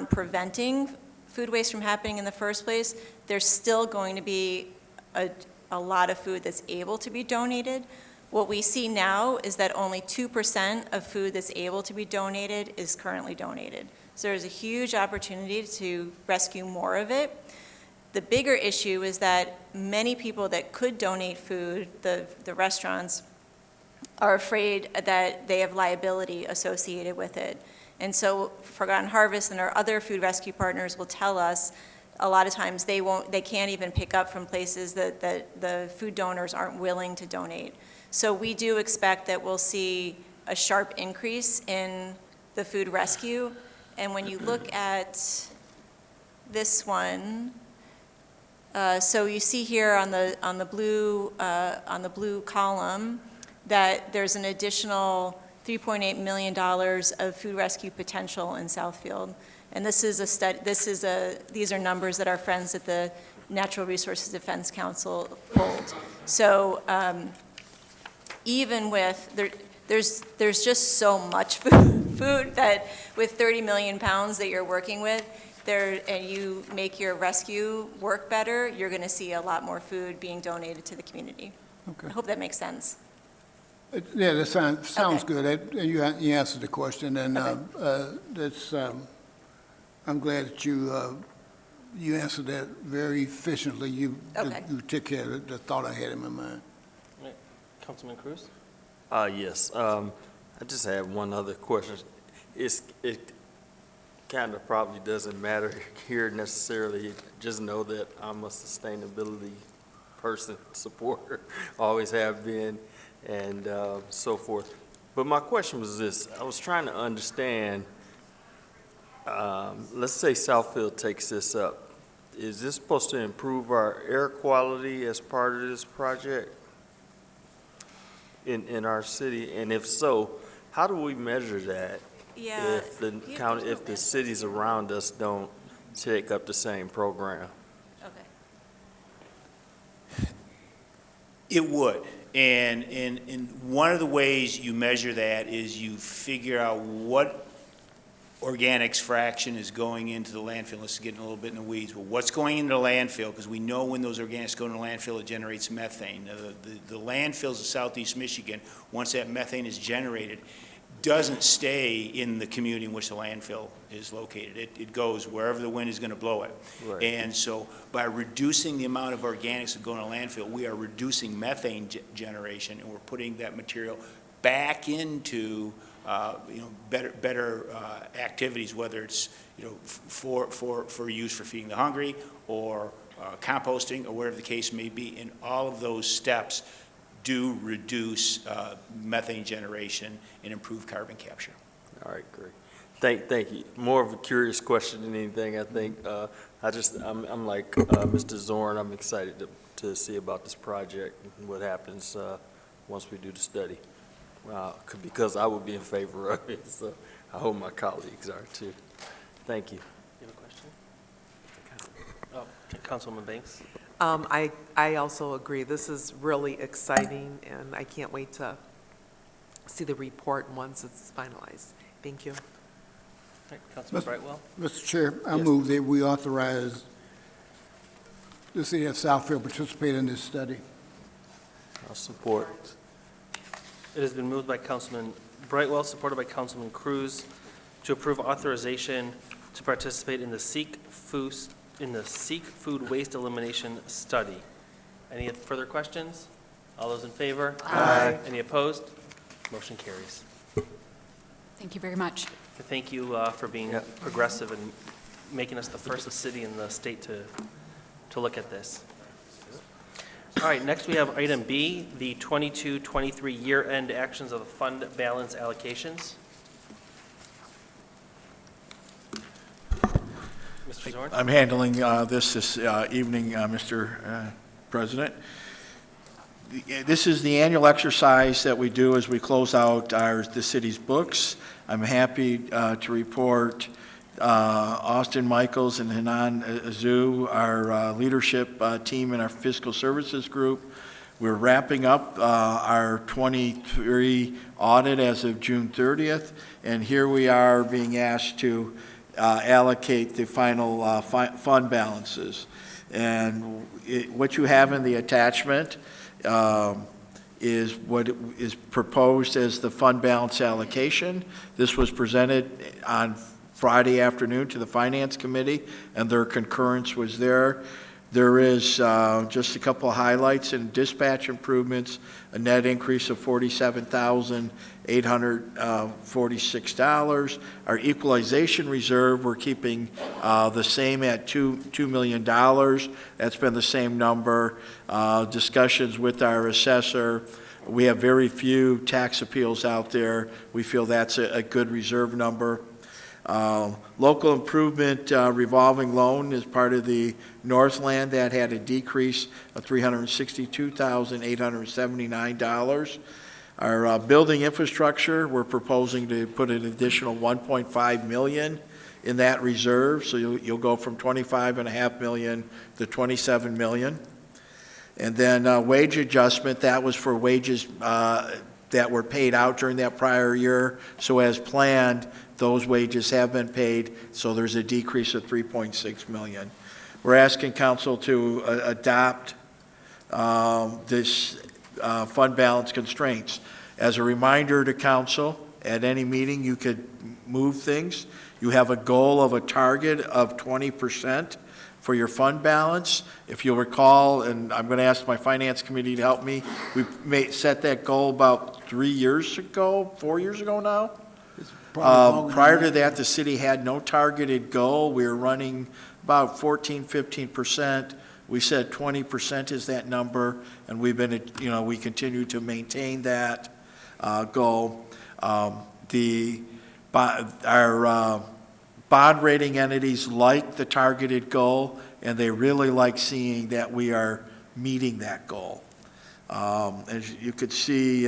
preventing food waste from happening in the first place. There's still going to be a lot of food that's able to be donated. What we see now is that only 2% of food that's able to be donated is currently donated. So there's a huge opportunity to rescue more of it. The bigger issue is that many people that could donate food, the restaurants, are afraid that they have liability associated with it. And so Forgotten Harvest and our other food rescue partners will tell us a lot of times they can't even pick up from places that the food donors aren't willing to donate. So we do expect that we'll see a sharp increase in the food rescue. And when you look at this one, so you see here on the blue column that there's an additional $3.8 million of food rescue potential in Southfield. And this is these are numbers that our friends at the Natural Resources Defense Council pulled. So even with, there's just so much food that with 30 million pounds that you're working with, and you make your rescue work better, you're going to see a lot more food being donated to the community. Okay. I hope that makes sense. Yeah, that sounds Okay. good. You answered the question, and Okay. I'm glad that you You answered that very efficiently. Okay. You took care of the thought I had in my mind. Right. Councilman Cruz? Yes. I just have one other question. It kind of probably doesn't matter here necessarily. Just know that I'm a sustainability person, supporter, always have been, and so forth. But my question was this. I was trying to understand, let's say Southfield takes this up. Is this supposed to improve our air quality as part of this project in our city? And if so, how do we measure that? Yeah. If the county, if the cities around us don't take up the same program? Okay. It would. And one of the ways you measure that is you figure out what organics fraction is going into the landfill. Let's get a little bit in the weeds. But what's going into the landfill? Because we know when those organics go into the landfill, it generates methane. The landfills of southeast Michigan, once that methane is generated, doesn't stay in the community in which the landfill is located. It goes wherever the wind is going to blow it. Right. And so by reducing the amount of organics that go in a landfill, we are reducing methane generation, and we're putting that material back into better activities, whether it's for use for feeding the hungry or composting or whatever the case may be. And all of those steps do reduce methane generation and improve carbon capture. All right, great. Thank you. More of a curious question than anything, I think. I'm like Mr. Zorn. I'm excited to see about this project and what happens once we do the study. Because I would be in favor of it, so I hope my colleagues are too. Thank you. You have a question? Oh, Councilwoman Banks? I also agree. This is really exciting, and I can't wait to see the report once it's finalized. Thank you. All right, Councilman Brightwell? Mr. Chair, I Yes. move that we authorize the city of Southfield participate in this study. I'll support. It has been moved by Councilman Brightwell, supported by Councilman Cruz, to approve authorization to participate in the Seek Food Waste Elimination Study. Any further questions? All those in favor? Aye. Any opposed? Motion carries. Thank you very much. Thank you for being progressive and making us the first city in the state to look at this. All right, next we have item B, the 22-23 year-end actions of the fund balance allocations. Mr. Zorn? I'm handling this evening, Mr. President. This is the annual exercise that we do as we close out the city's books. I'm happy to report Austin Michaels and Hanan Azu, our leadership team in our fiscal services group. We're wrapping up our 23 audit as of June 30th, and here we are being asked to allocate the final fund balances. And what you have in the attachment is what is proposed as the fund balance allocation. This was presented on Friday afternoon to the Finance Committee, and their concurrence was there. There is just a couple of highlights in dispatch improvements, a net increase of $47,846. Our equalization reserve, we're keeping the same at $2 million. That's been the same number. Discussions with our assessor. We have very few tax appeals out there. We feel that's a good reserve number. Local improvement revolving loan is part of the Northland that had a decrease of $362,879. Our building infrastructure, we're proposing to put an additional $1.5 million in that reserve, so you'll go from $25.5 million to $27 million. And then wage adjustment, that was for wages that were paid out during that prior year. So as planned, those wages have been paid, so there's a decrease of $3.6 million. We're asking council to adopt this fund balance constraints. As a reminder to council, at any meeting you could move things. You have a goal of a target of 20% for your fund balance. If you'll recall, and I'm going to ask my finance committee to help me, we set that goal about 4 years ago now. Prior to that, the city had no targeted goal. We were running about 14, 15%. We said 20% is that number, and we've been, we continue to maintain that goal. Our bond rating entities like the targeted goal, and they really like seeing that we are meeting that goal. As you could see,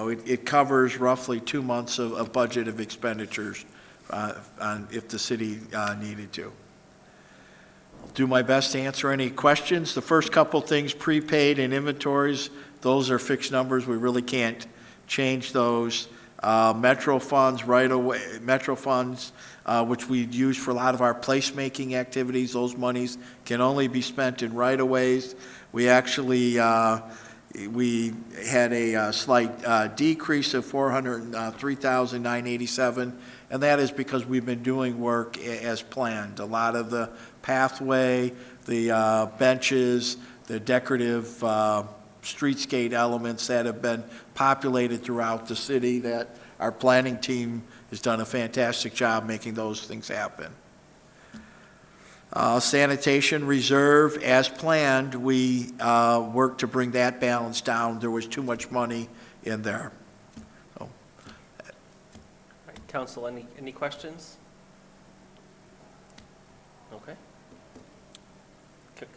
it covers roughly 2 months of budget of expenditures if the city needed to. I'll do my best to answer any questions. The first couple things, prepaid and inventories, those are fixed numbers. We really can't change those. Metro funds, which we use for a lot of our placemaking activities, those monies can only be spent in right-of-ways. We actually we had a slight decrease of $403,987, and that is because we've been doing work as planned. A lot of the pathway, the benches, the decorative streetscape elements that have been populated throughout the city, that our planning team has done a fantastic job making those things happen. Sanitation reserve, as planned, we worked to bring that balance down. There was too much money in there. So. All right, Council, any questions? Okay.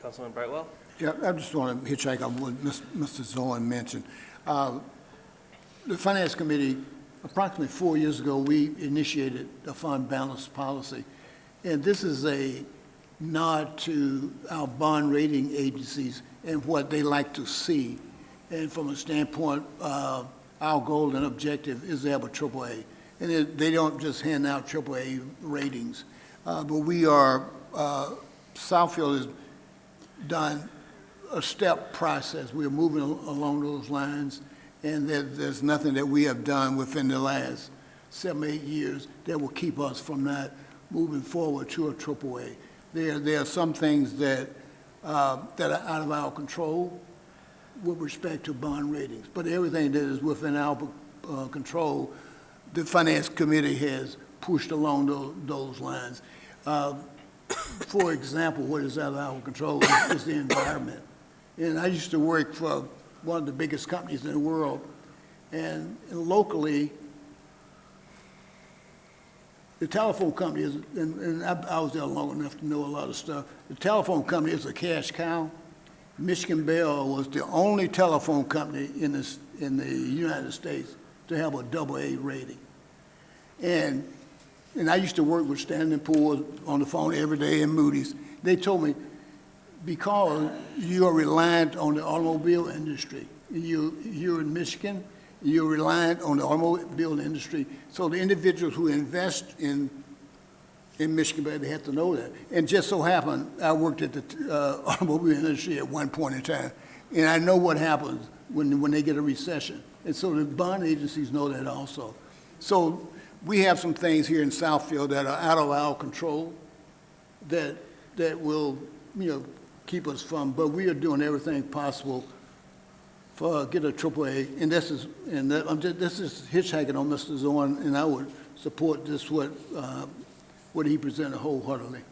Councilman Brightwell? Yeah, I just want to hitchhike on what Mr. Zorn mentioned. The Finance Committee, approximately 4 years ago, we initiated a fund balance policy. And this is a nod to our bond rating agencies and what they like to see. And from a standpoint, our goal and objective is to have a AAA. And they don't just hand out AAA ratings. But we are, Southfield has done a step process. We're moving along those lines, and there's nothing that we have done within the last 7, 8 years that will keep us from not moving forward to a AAA. There are some things that are out of our control with respect to bond ratings, but everything that is within our control, the Finance Committee has pushed along those lines. For example, what is out of our control is the environment. And I used to work for one of the biggest companies in the world, and locally, the telephone company is, and I was there long enough to know a lot of stuff. The telephone company is a cash cow. Michigan Bell was the only telephone company in the United States to have a AA rating. And I used to work with Standard & Poor's on the phone every day and Moody's. They told me, because you are reliant on the automobile industry, you're in Michigan, you're reliant on the automobile industry. So the individuals who invest in Michigan, they have to know that. And just so happened, I worked at the automobile industry at one point in time, and I know what happens when they get a recession. And so the bond agencies know that also. So we have some things here in Southfield that are out of our control that will, keep us from, but we are doing everything possible for get a AAA, and this is hitchhiking on Mr. Zorn, and I would support this what he presented wholeheartedly.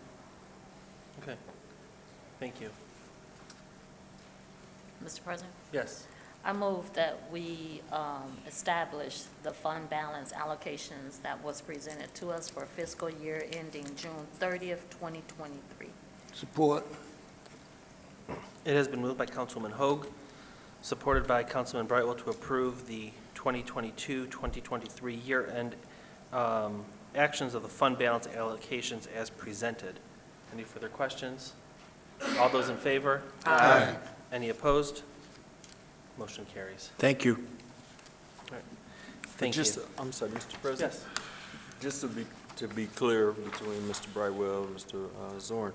Okay. Thank you. Mr. President? Yes. I move that we establish the fund balance allocations that was presented to us for fiscal year ending June 30th, 2023. Support. It has been moved by Councilwoman Hoag, supported by Councilman Brightwell, to approve the 2022-2023 year-end actions of the fund balance allocations as presented. Any further questions? All those in favor? Aye. Any opposed? Motion carries. Thank you. All right. Thank you. I'm sorry, Mr. President? Yes. Just to be clear between Mr. Brightwell and Mr. Zorn,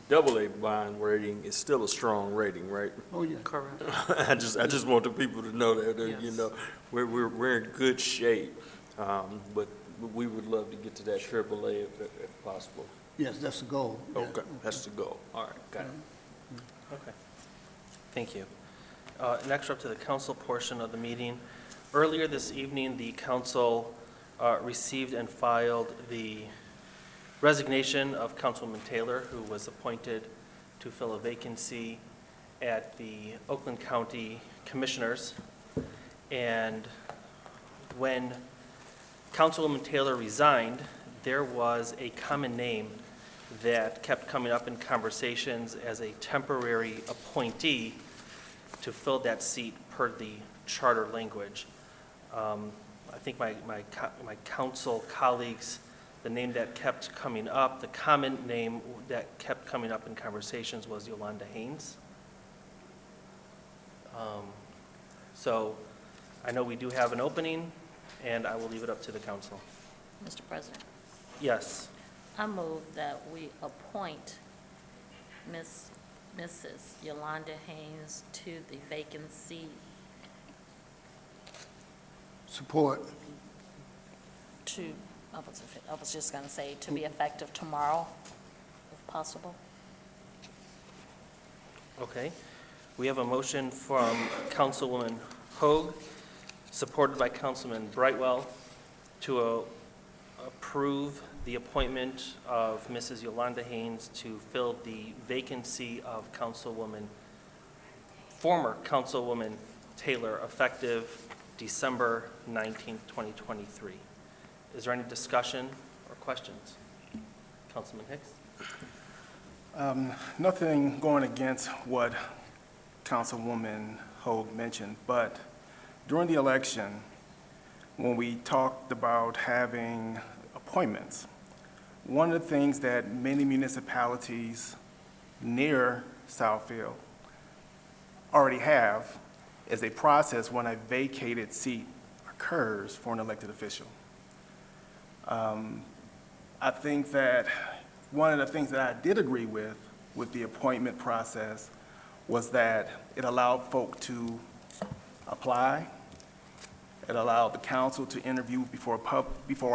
the AA bond rating is still a strong rating, right? Oh, yeah. Correct. I just want the people to know that, Yes. we're in good shape. But we would love to get to that AAA if possible. Yes, that's the goal. Okay, that's the goal. All right, got it. Okay. Thank you. Next, we're up to the council portion of the meeting. Earlier this evening, the council received and filed the resignation of Councilwoman Taylor, who was appointed to fill a vacancy at the Oakland County Commissioners. And when Councilwoman Taylor resigned, there was a common name that kept coming up in conversations as a temporary appointee to fill that seat per the charter language. I think my council colleagues, the name that kept coming up, the common name that kept coming up in conversations was Yolanda Haynes. So I know we do have an opening, and I will leave it up to the council. Mr. President, Yes. I move that we appoint Mrs. Yolanda Haynes to the vacant seat Support. to, I was just going to say, to be effective tomorrow, if possible. Okay. We have a motion from Councilwoman Hoag, supported by Councilman Brightwell, to approve the appointment of Mrs. Yolanda Haynes to fill the vacancy of former Councilwoman Taylor, effective December 19th, 2023. Is there any discussion or questions? Councilman Hicks? Nothing going against what Councilwoman Hoag mentioned, but during the election, when we talked about having appointments, one of the things that many municipalities near Southfield already have is a process when a vacated seat occurs for an elected official. I think that one of the things that I did agree with the appointment process was that it allowed folk to apply. It allowed the council to interview before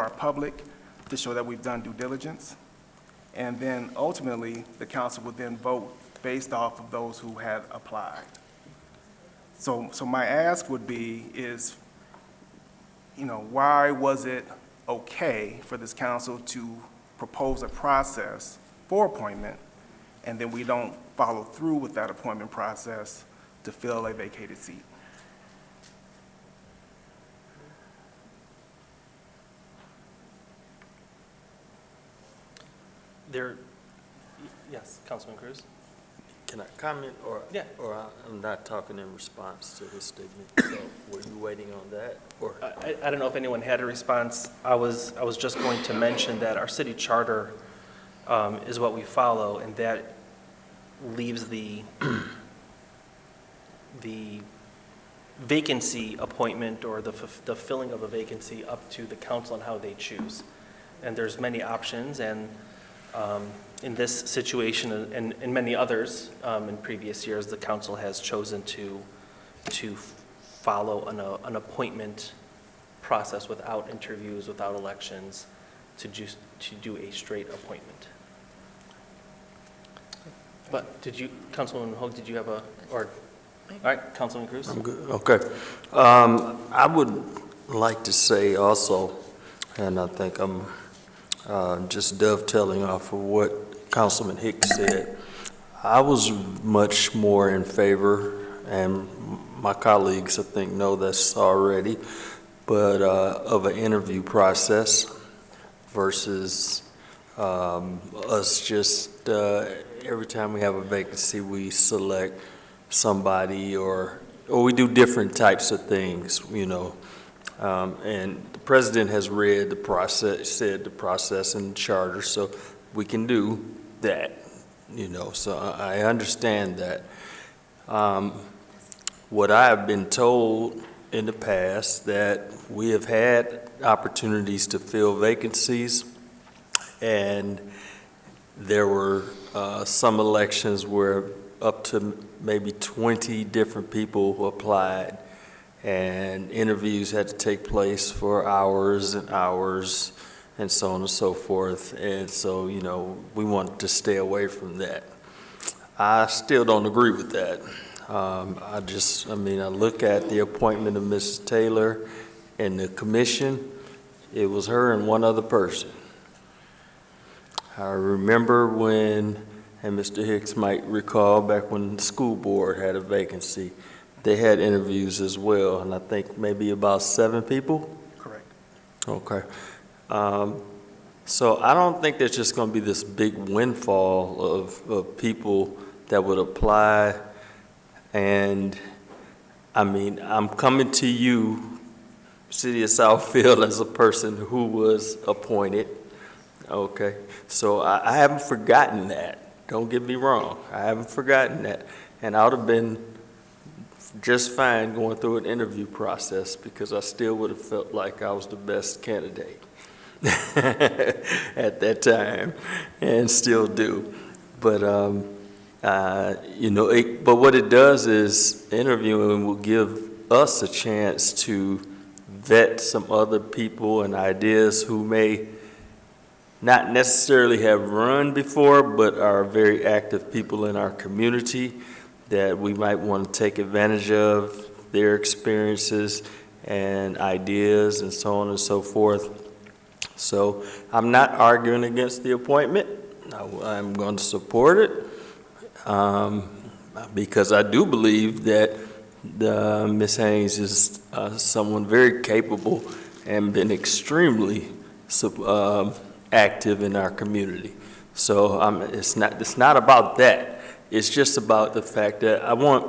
our public to show that we've done due diligence. And then ultimately, the council would then vote based off of those who had applied. So my ask would be is, why was it okay for this council to propose a process for appointment, and then we don't follow through with that appointment process to fill a vacated seat? Yes, Councilman Cruz? Can I comment, or? Yeah. Or I'm not talking in response to his statement, so were you waiting on that, or? I don't know if anyone had a response. I was just going to mention that our city charter is what we follow, and that leaves the vacancy appointment or the filling of a vacancy up to the council and how they choose. And there's many options, and in this situation and in many others in previous years, the council has chosen to follow an appointment process without interviews, without elections, to do a straight appointment. But Councilwoman Hoag, did you have all right, Councilman Cruz? I'm good, okay. I would like to say also, and I think I'm just dovetailing off of what Councilman Hicks said, I was much more in favor, and my colleagues, I think, know this already, but of an interview process versus us just, every time we have a vacancy, we select somebody or we do different types of things, and the president has read the process, said the process in the charter, so we can do that, so I understand that. What I have been told in the past, that we have had opportunities to fill vacancies, and there were some elections where up to maybe 20 different people who applied, and interviews had to take place for hours and hours, and so on and so forth. And so, you know, we wanted to stay away from that. I still don't agree with that. I look at the appointment of Mrs. Taylor and the commission. It was her and one other person. I remember when, and Mr. Hicks might recall, back when the school board had a vacancy, they had interviews as well, and I think maybe about 7 people? Correct. Okay. So I don't think there's just going to be this big windfall of people that would apply. And I mean, I'm coming to you, City of Southfield, as a person who was appointed. Okay. So I haven't forgotten that. Don't get me wrong. I haven't forgotten that. And I would have been just fine going through an interview process because I still would have felt like I was the best candidate at that time, and still do. But, but what it does is interviewing will give us a chance to vet some other people and ideas who may not necessarily have run before, but are very active people in our community that we might want to take advantage of their experiences and ideas and so on and so forth. So I'm not arguing against the appointment. I'm going to support it because I do believe that Ms. Haynes is someone very capable and been extremely active in our community. So it's not about that. It's just about the fact that I want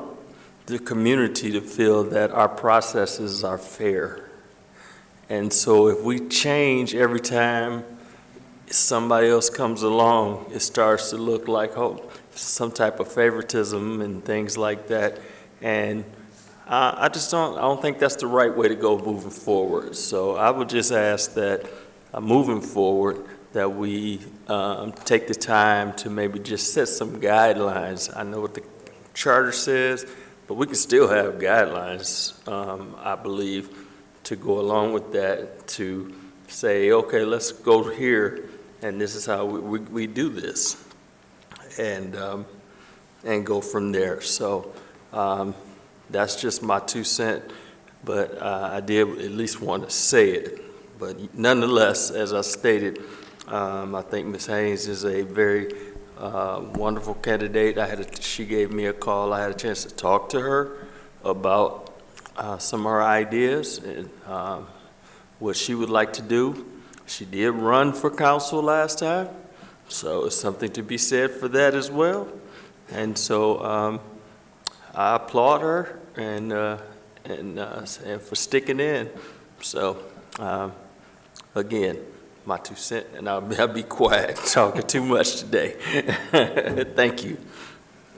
the community to feel that our processes are fair. And so if we change every time somebody else comes along, it starts to look like some type of favoritism and things like that. And I don't think that's the right way to go moving forward. So I would just ask that moving forward, that we take the time to maybe just set some guidelines. I know what the charter says, but we can still have guidelines, I believe, to go along with that, to say, okay, let's go here, and this is how we do this, and go from there. So that's just my 2 cents, but I did at least want to say it. But nonetheless, as I stated, I think Ms. Haynes is a very wonderful candidate. She gave me a call. I had a chance to talk to her about some of her ideas and what she would like to do. She did run for council last time, so it's something to be said for that as well. And so I applaud her and for sticking in. So again, my 2 cents, and I'll be quiet, talking too much today. Thank you.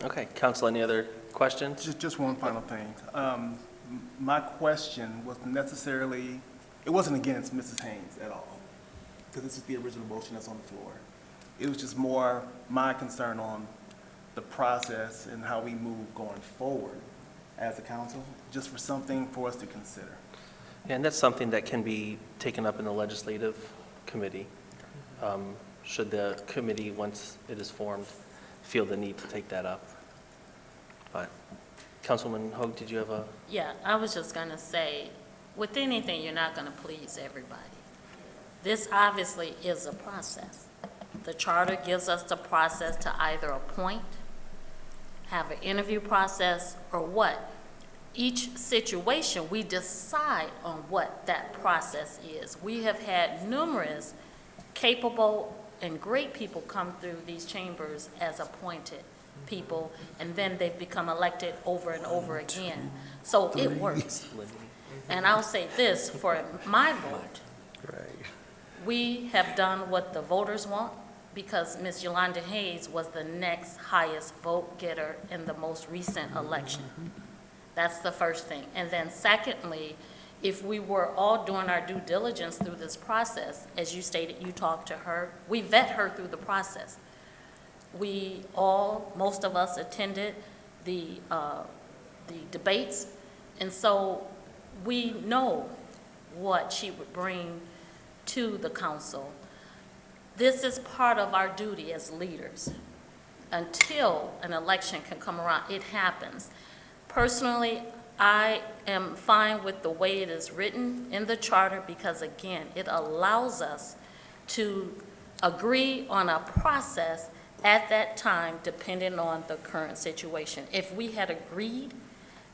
Okay, council, any other questions? Just one final thing. My question was necessarily, it wasn't against Mrs. Haynes at all, because this is the original motion that's on the floor. It was just more my concern on the process and how we move going forward as a council, just for something for us to consider. And that's something that can be taken up in the legislative committee, should the committee, once it is formed, feel the need to take that up. But Councilwoman Hoag, did you have a? Yeah, I was just going to say, with anything, you're not going to please everybody. This obviously is a process. The charter gives us the process to either appoint, have an interview process, or what. Each situation, we decide on what that process is. We have had numerous capable and great people come through these chambers as appointed people, and then they've become elected over and over again. So it works. And I'll say this, for my vote, we have done what the voters want, because Ms. Yolanda Hayes was the next highest vote getter in the most recent election. That's the first thing. And then secondly, if we were all doing our due diligence through this process, as you stated, you talked to her, we vet her through the process. Most of us attended the debates, and so we know what she would bring to the council. This is part of our duty as leaders. Until an election can come around, it happens. Personally, I am fine with the way it is written in the charter because, again, it allows us to agree on a process at that time, depending on the current situation. If we had agreed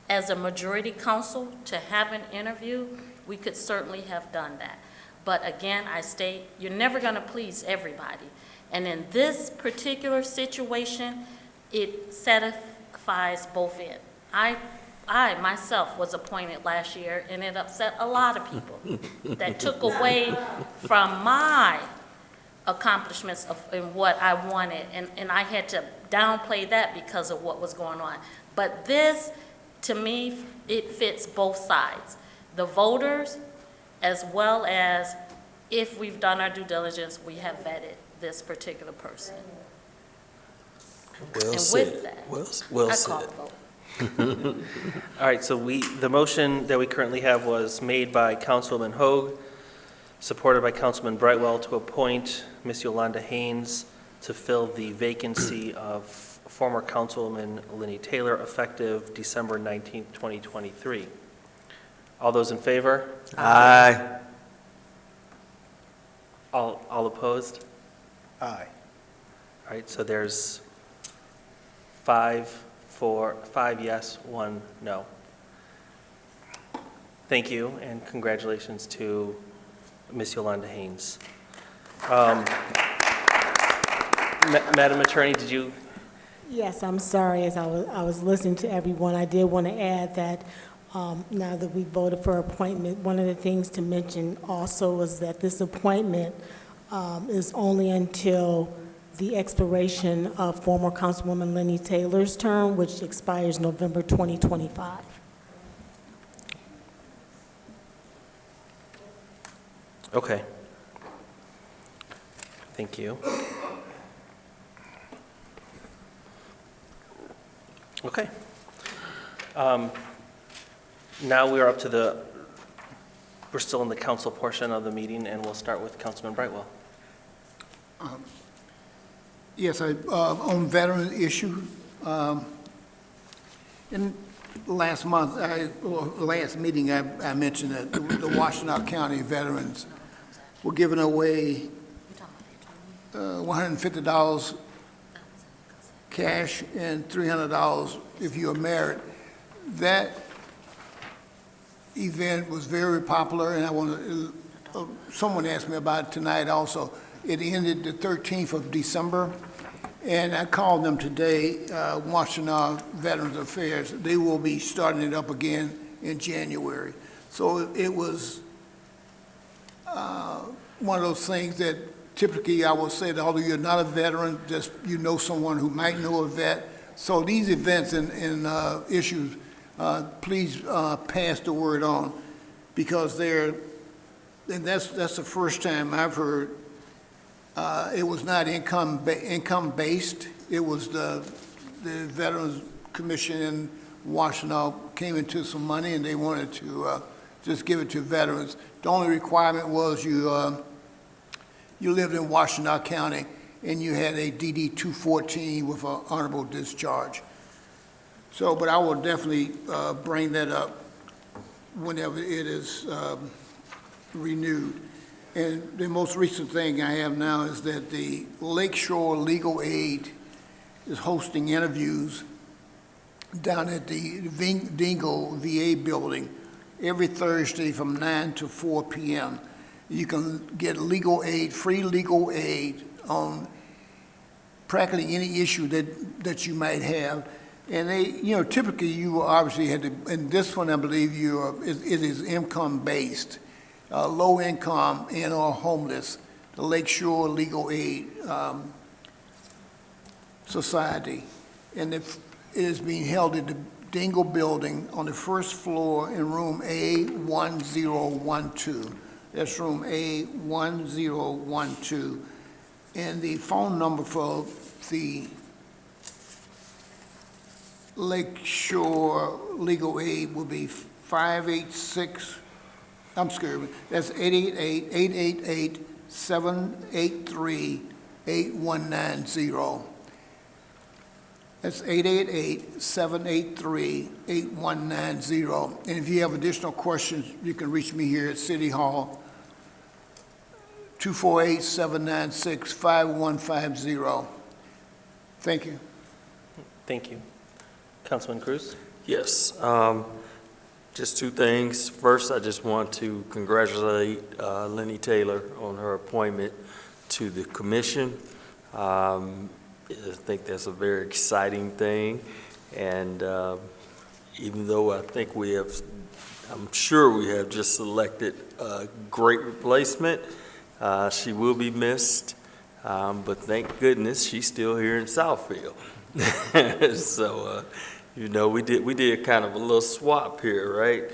as a majority council to have an interview, we could certainly have done that. But again, I state, you're never going to please everybody. And in this particular situation, it satisfies both ends. I myself was appointed last year, and it upset a lot of people. That took away from my accomplishments in what I wanted, and I had to downplay that because of what was going on. But this, to me, it fits both sides. The voters, as well as if we've done our due diligence, we have vetted this particular person. Well And said. with that, Well I said. call the vote. All right, so the motion that we currently have was made by Councilwoman Hoag, supported by Councilman Brightwell to appoint Ms. Yolanda Haynes to fill the vacancy of former Councilwoman Lenny Taylor effective December 19th, 2023. All those in favor? Aye. All opposed? Aye. All right, so there's 5 yes, 1 no. Thank you, and congratulations to Ms. Yolanda Haynes. Madam Attorney, did you? Yes, I'm sorry, as I was listening to everyone, I did want to add that now that we voted for appointment, one of the things to mention also was that this appointment is only until the expiration of former Councilwoman Lenny Taylor's term, which expires November 2025. Okay. Thank you. Okay. Now we are up to we're still in the council portion of the meeting, and we'll start with Councilman Brightwell. Yes, on veteran issue, in last month, last meeting, I mentioned that the Washtenaw County veterans were giving away $150 cash and $300 if you're married. That event was very popular, and someone asked me about it tonight also. It ended the 13th of December, and I called them today, Washtenaw Veterans Affairs. They will be starting it up again in January. So it was one of those things that typically I would say that although you're not a veteran, just you know someone who might know a vet. So these events and issues, please pass the word on, because and that's the first time I've heard. It was not income-based. It was the Veterans Commission in Washtenaw came into some money, and they wanted to just give it to veterans. The only requirement was you lived in Washtenaw County and you had a DD 214 with an honorable discharge. So, but I will definitely bring that up whenever it is renewed. And the most recent thing I have now is that the Lakeshore Legal Aid is hosting interviews down at the Dingle VA building every Thursday from 9 to 4 p.m. You can get legal aid, free legal aid on practically any issue that you might have. And they, typically you obviously had to, and this one I believe it is income-based. Low income and or homeless, the Lakeshore Legal Aid Society. And it is being held at the Dingle Building on the first floor in room A1012. That's room A1012. And the phone number for the Lakeshore Legal Aid will be 586, I'm scared, that's 888-783-8190. That's 888-783-8190. And if you have additional questions, you can reach me here at City Hall, 248-796-5150. Thank you. Thank you. Councilman Cruz? Yes, just two things. First, I just want to congratulate Lenny Taylor on her appointment to the commission. I think that's a very exciting thing, and even though I think I'm sure we have just selected a great replacement, she will be missed, but thank goodness she's still here in Southfield. So, you know, we did kind of a little swap here, right?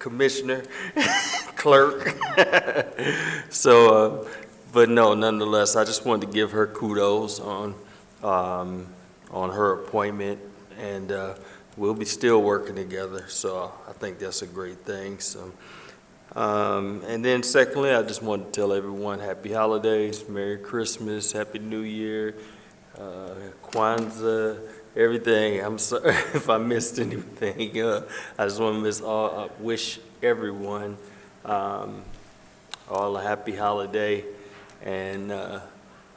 Commissioner, clerk. So, but no, nonetheless, I just wanted to give her kudos on her appointment, and we'll be still working together. So I think that's a great thing. So, and then secondly, I just wanted to tell everyone happy holidays, Merry Christmas, Happy New Year, Kwanzaa, everything. I'm sorry if I missed anything. I just want to wish everyone all a happy holiday. And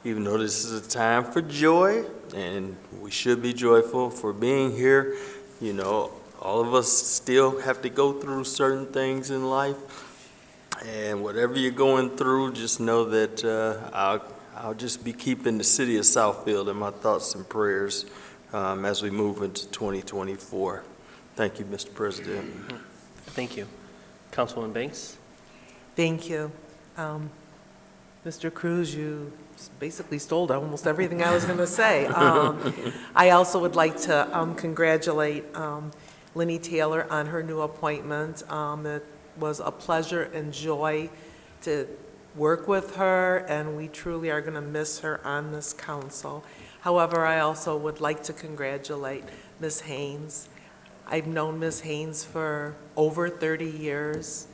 even though this is a time for joy, and we should be joyful for being here, you know, all of us still have to go through certain things in life. And whatever you're going through, just know that I'll just be keeping the city of Southfield in my thoughts and prayers as we move into 2024. Thank you, Mr. President. Thank you. Councilwoman Banks? Thank you. Mr. Cruz, you basically stole almost everything I was going to say. I also would like to congratulate Lenny Taylor on her new appointment. It was a pleasure and joy to work with her, and we truly are going to miss her on this council. However, I also would like to congratulate Ms. Haynes. I've known Ms. Haynes for over 30 years.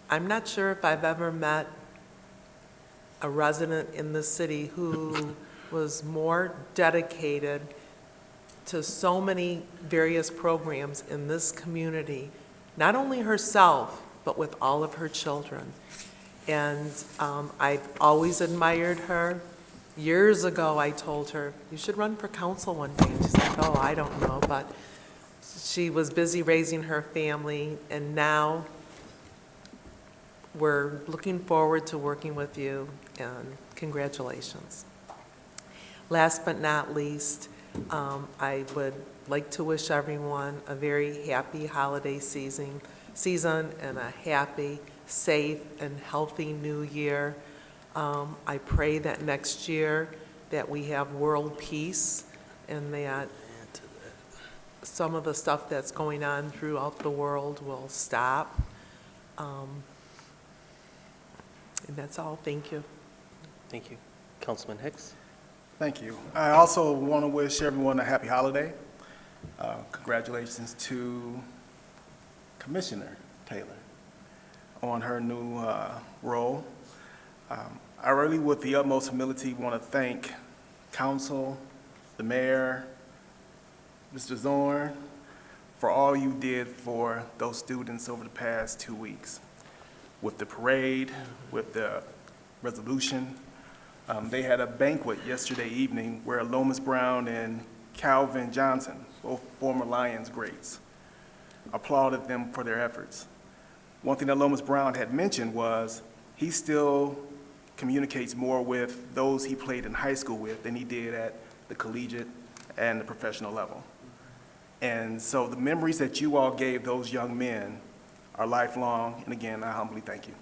I'm not sure if I've ever met a resident in the city who was more dedicated to so many various programs in this community, not only herself, but with all of her children. And I've always admired her. Years ago, I told her, you should run for council one day. And she's like, oh, I don't know. But she was busy raising her family, and now we're looking forward to working with you, and congratulations. Last but not least, I would like to wish everyone a very happy holiday season and a happy, safe, and healthy new year. I pray that next year that we have world peace and that some of the stuff that's going on throughout the world will stop. And that's all. Thank you. Thank you. Councilman Hicks? Thank you. I also want to wish everyone a happy holiday. Congratulations to Commissioner Taylor on her new role. I really, with the utmost humility, want to thank Council, the Mayor, Mr. Zorn, for all you did for those students over the past 2 weeks. With the parade, with the resolution. They had a banquet yesterday evening where Lomas Brown and Calvin Johnson, both former Lions greats, applauded them for their efforts. One thing that Lomas Brown had mentioned was he still communicates more with those he played in high school with than he did at the collegiate and the professional level. And so the memories that you all gave those young men are lifelong, and again, I humbly thank you.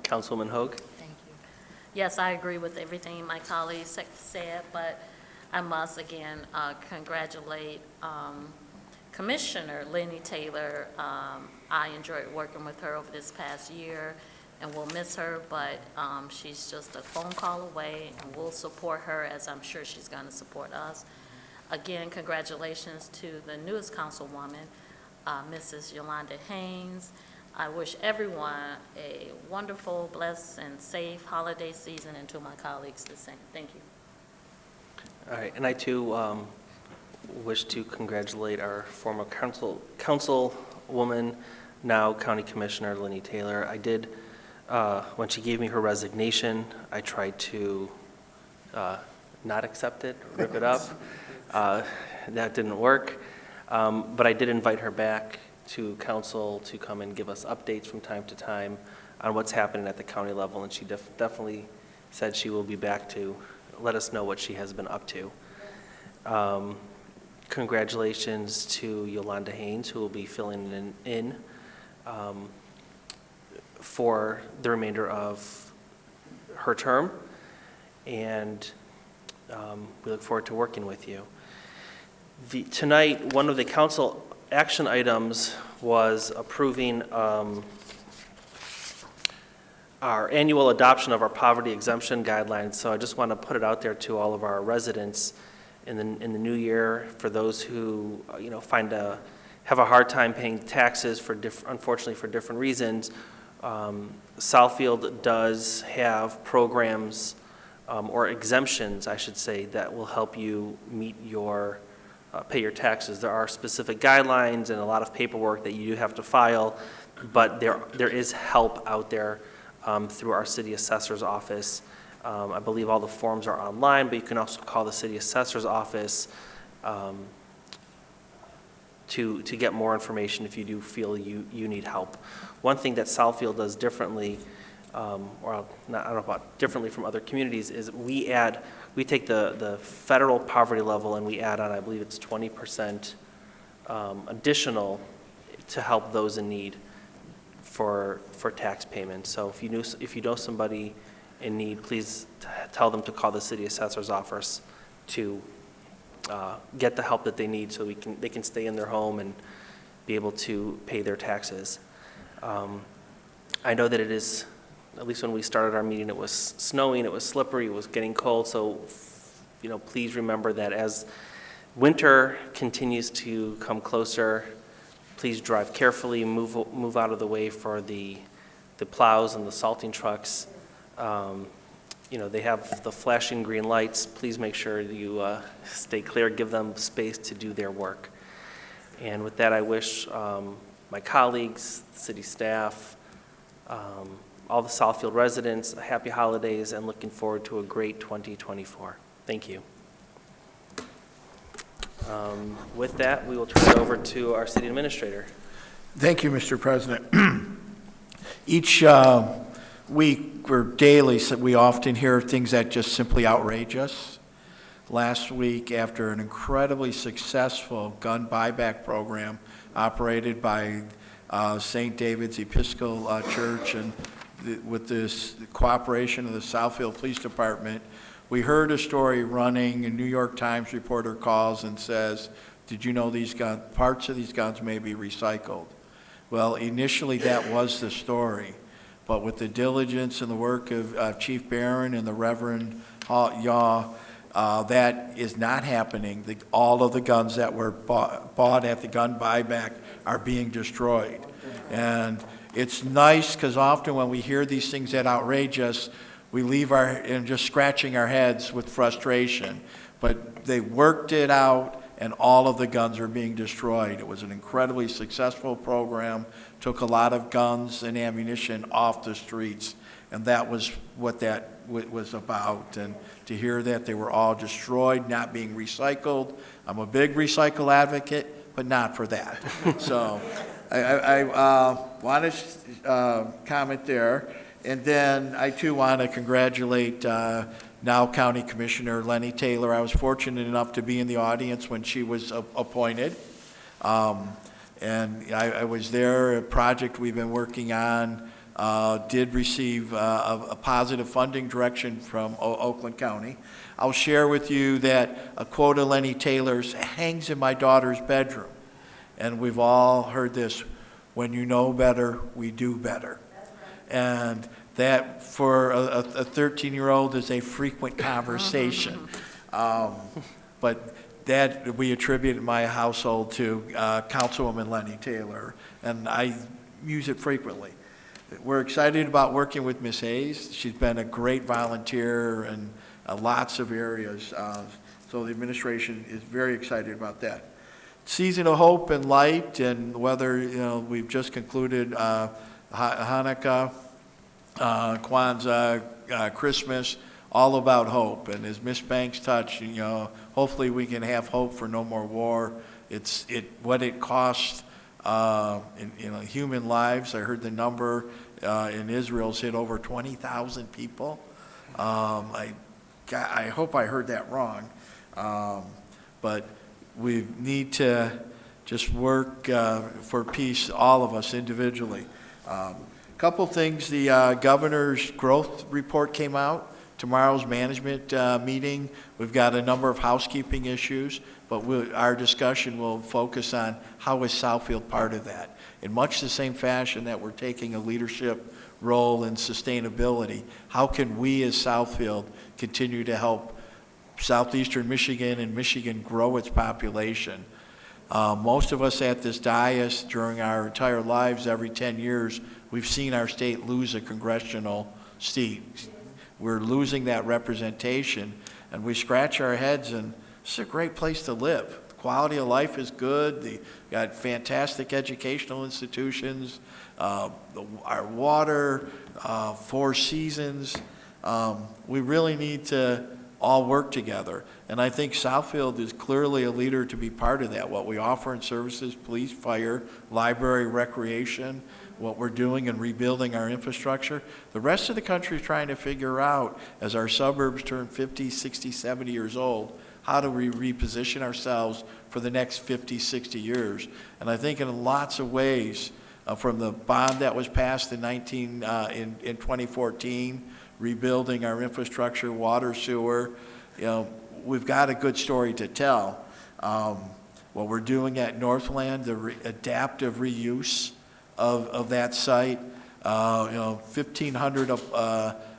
Councilwoman Hoag? Thank you. Yes, I agree with everything my colleagues said, but I must again congratulate Commissioner Lenny Taylor. I enjoyed working with her over this past year, and we'll miss her, but she's just a phone call away, and we'll support her as I'm sure she's going to support us. Again, congratulations to the newest councilwoman, Mrs. Yolanda Haynes. I wish everyone a wonderful, blessed, and safe holiday season, and to my colleagues the same. Thank you. All right, and I too wish to congratulate our former councilwoman, now County Commissioner Lenny Taylor. I did, when she gave me her resignation, I tried to not accept it, rip it up. That didn't work, but I did invite her back to council to come and give us updates from time to time on what's happening at the county level, and she definitely said she will be back to let us know what she has been up to. Congratulations to Yolanda Haynes, who will be filling in for the remainder of her term, and we look forward to working with you. Tonight, one of the council action items was approving our annual adoption of our poverty exemption guidelines. So I just want to put it out there to all of our residents in the new year, for those who have a hard time paying taxes unfortunately for different reasons. Southfield does have programs or exemptions, I should say, that will help you meet your pay your taxes. There are specific guidelines and a lot of paperwork that you do have to file, but there is help out there through our city assessor's office. I believe all the forms are online, but you can also call the city assessor's office to get more information if you do feel you need help. One thing that Southfield does differently, or I don't know about differently from other communities, is we take the federal poverty level and we add on, I believe it's 20% additional to help those in need for tax payments. So if you know somebody in need, please tell them to call the city assessor's office to get the help that they need, so they can stay in their home and be able to pay their taxes. I know that it is, at least when we started our meeting, it was snowing, it was slippery, it was getting cold, so please remember that as winter continues to come closer, please drive carefully, move out of the way for the plows and the salting trucks. They have the flashing green lights. Please make sure you stay clear, give them space to do their work. And with that, I wish my colleagues, city staff, all the Southfield residents happy holidays, and looking forward to a great 2024. Thank you. With that, we will turn it over to our city administrator. Thank you, Mr. President. Each week or daily, we often hear things that just simply outrage us. Last week, after an incredibly successful gun buyback program operated by St. David's Episcopal Church and with this cooperation of the Southfield Police Department, we heard a story running, a New York Times reporter calls and says, did you know parts of these guns may be recycled? Well, initially that was the story, but with the diligence and the work of Chief Barron and the Reverend Yaw, that is not happening. All of the guns that were bought at the gun buyback are being destroyed. And it's nice because often when we hear these things that outrage us, we leave and just scratching our heads with frustration. But they worked it out, and all of the guns are being destroyed. It was an incredibly successful program, took a lot of guns and ammunition off the streets, and that was what that was about. And to hear that they were all destroyed, not being recycled. I'm a big recycle advocate, but not for that. So I want to comment there. And then I too want to congratulate now County Commissioner Lenny Taylor. I was fortunate enough to be in the audience when she was appointed. And I was there. A project we've been working on did receive a positive funding direction from Oakland County. I'll share with you that a quote of Lenny Taylor's hangs in my daughter's bedroom. And we've all heard this, when you know better, we do better. And that for a 13-year-old is a frequent conversation. But that we attribute in my household to Councilwoman Lenny Taylor, and I use it frequently. We're excited about working with Ms. Hayes. She's been a great volunteer in lots of areas, so the administration is very excited about that. Season of hope and light, and whether, we've just concluded Hanukkah, Kwanzaa, Christmas, all about hope. And as Ms. Banks touched, hopefully we can have hope for no more war. What it costs in human lives. I heard the number in Israel's hit over 20,000 people. I hope I heard that wrong. But we need to just work for peace, all of us individually. Couple things, the governor's growth report came out. Tomorrow's management meeting, we've got a number of housekeeping issues, but our discussion will focus on how is Southfield part of that. In much the same fashion that we're taking a leadership role in sustainability, how can we as Southfield continue to help southeastern Michigan and Michigan grow its population? Most of us at this dais during our entire lives, every 10 years, we've seen our state lose a congressional seat. We're losing that representation, and we scratch our heads, and it's a great place to live. The quality of life is good. We've got fantastic educational institutions, our water, 4 seasons. We really need to all work together. And I think Southfield is clearly a leader to be part of that. What we offer in services, police, fire, library, recreation, what we're doing in rebuilding our infrastructure. The rest of the country is trying to figure out, as our suburbs turn 50, 60, 70 years old, how do we reposition ourselves for the next 50, 60 years? And I think in lots of ways, from the bond that was passed in 2014, rebuilding our infrastructure, water, sewer, we've got a good story to tell. What we're doing at Northland, the adaptive reuse of that site, 1,500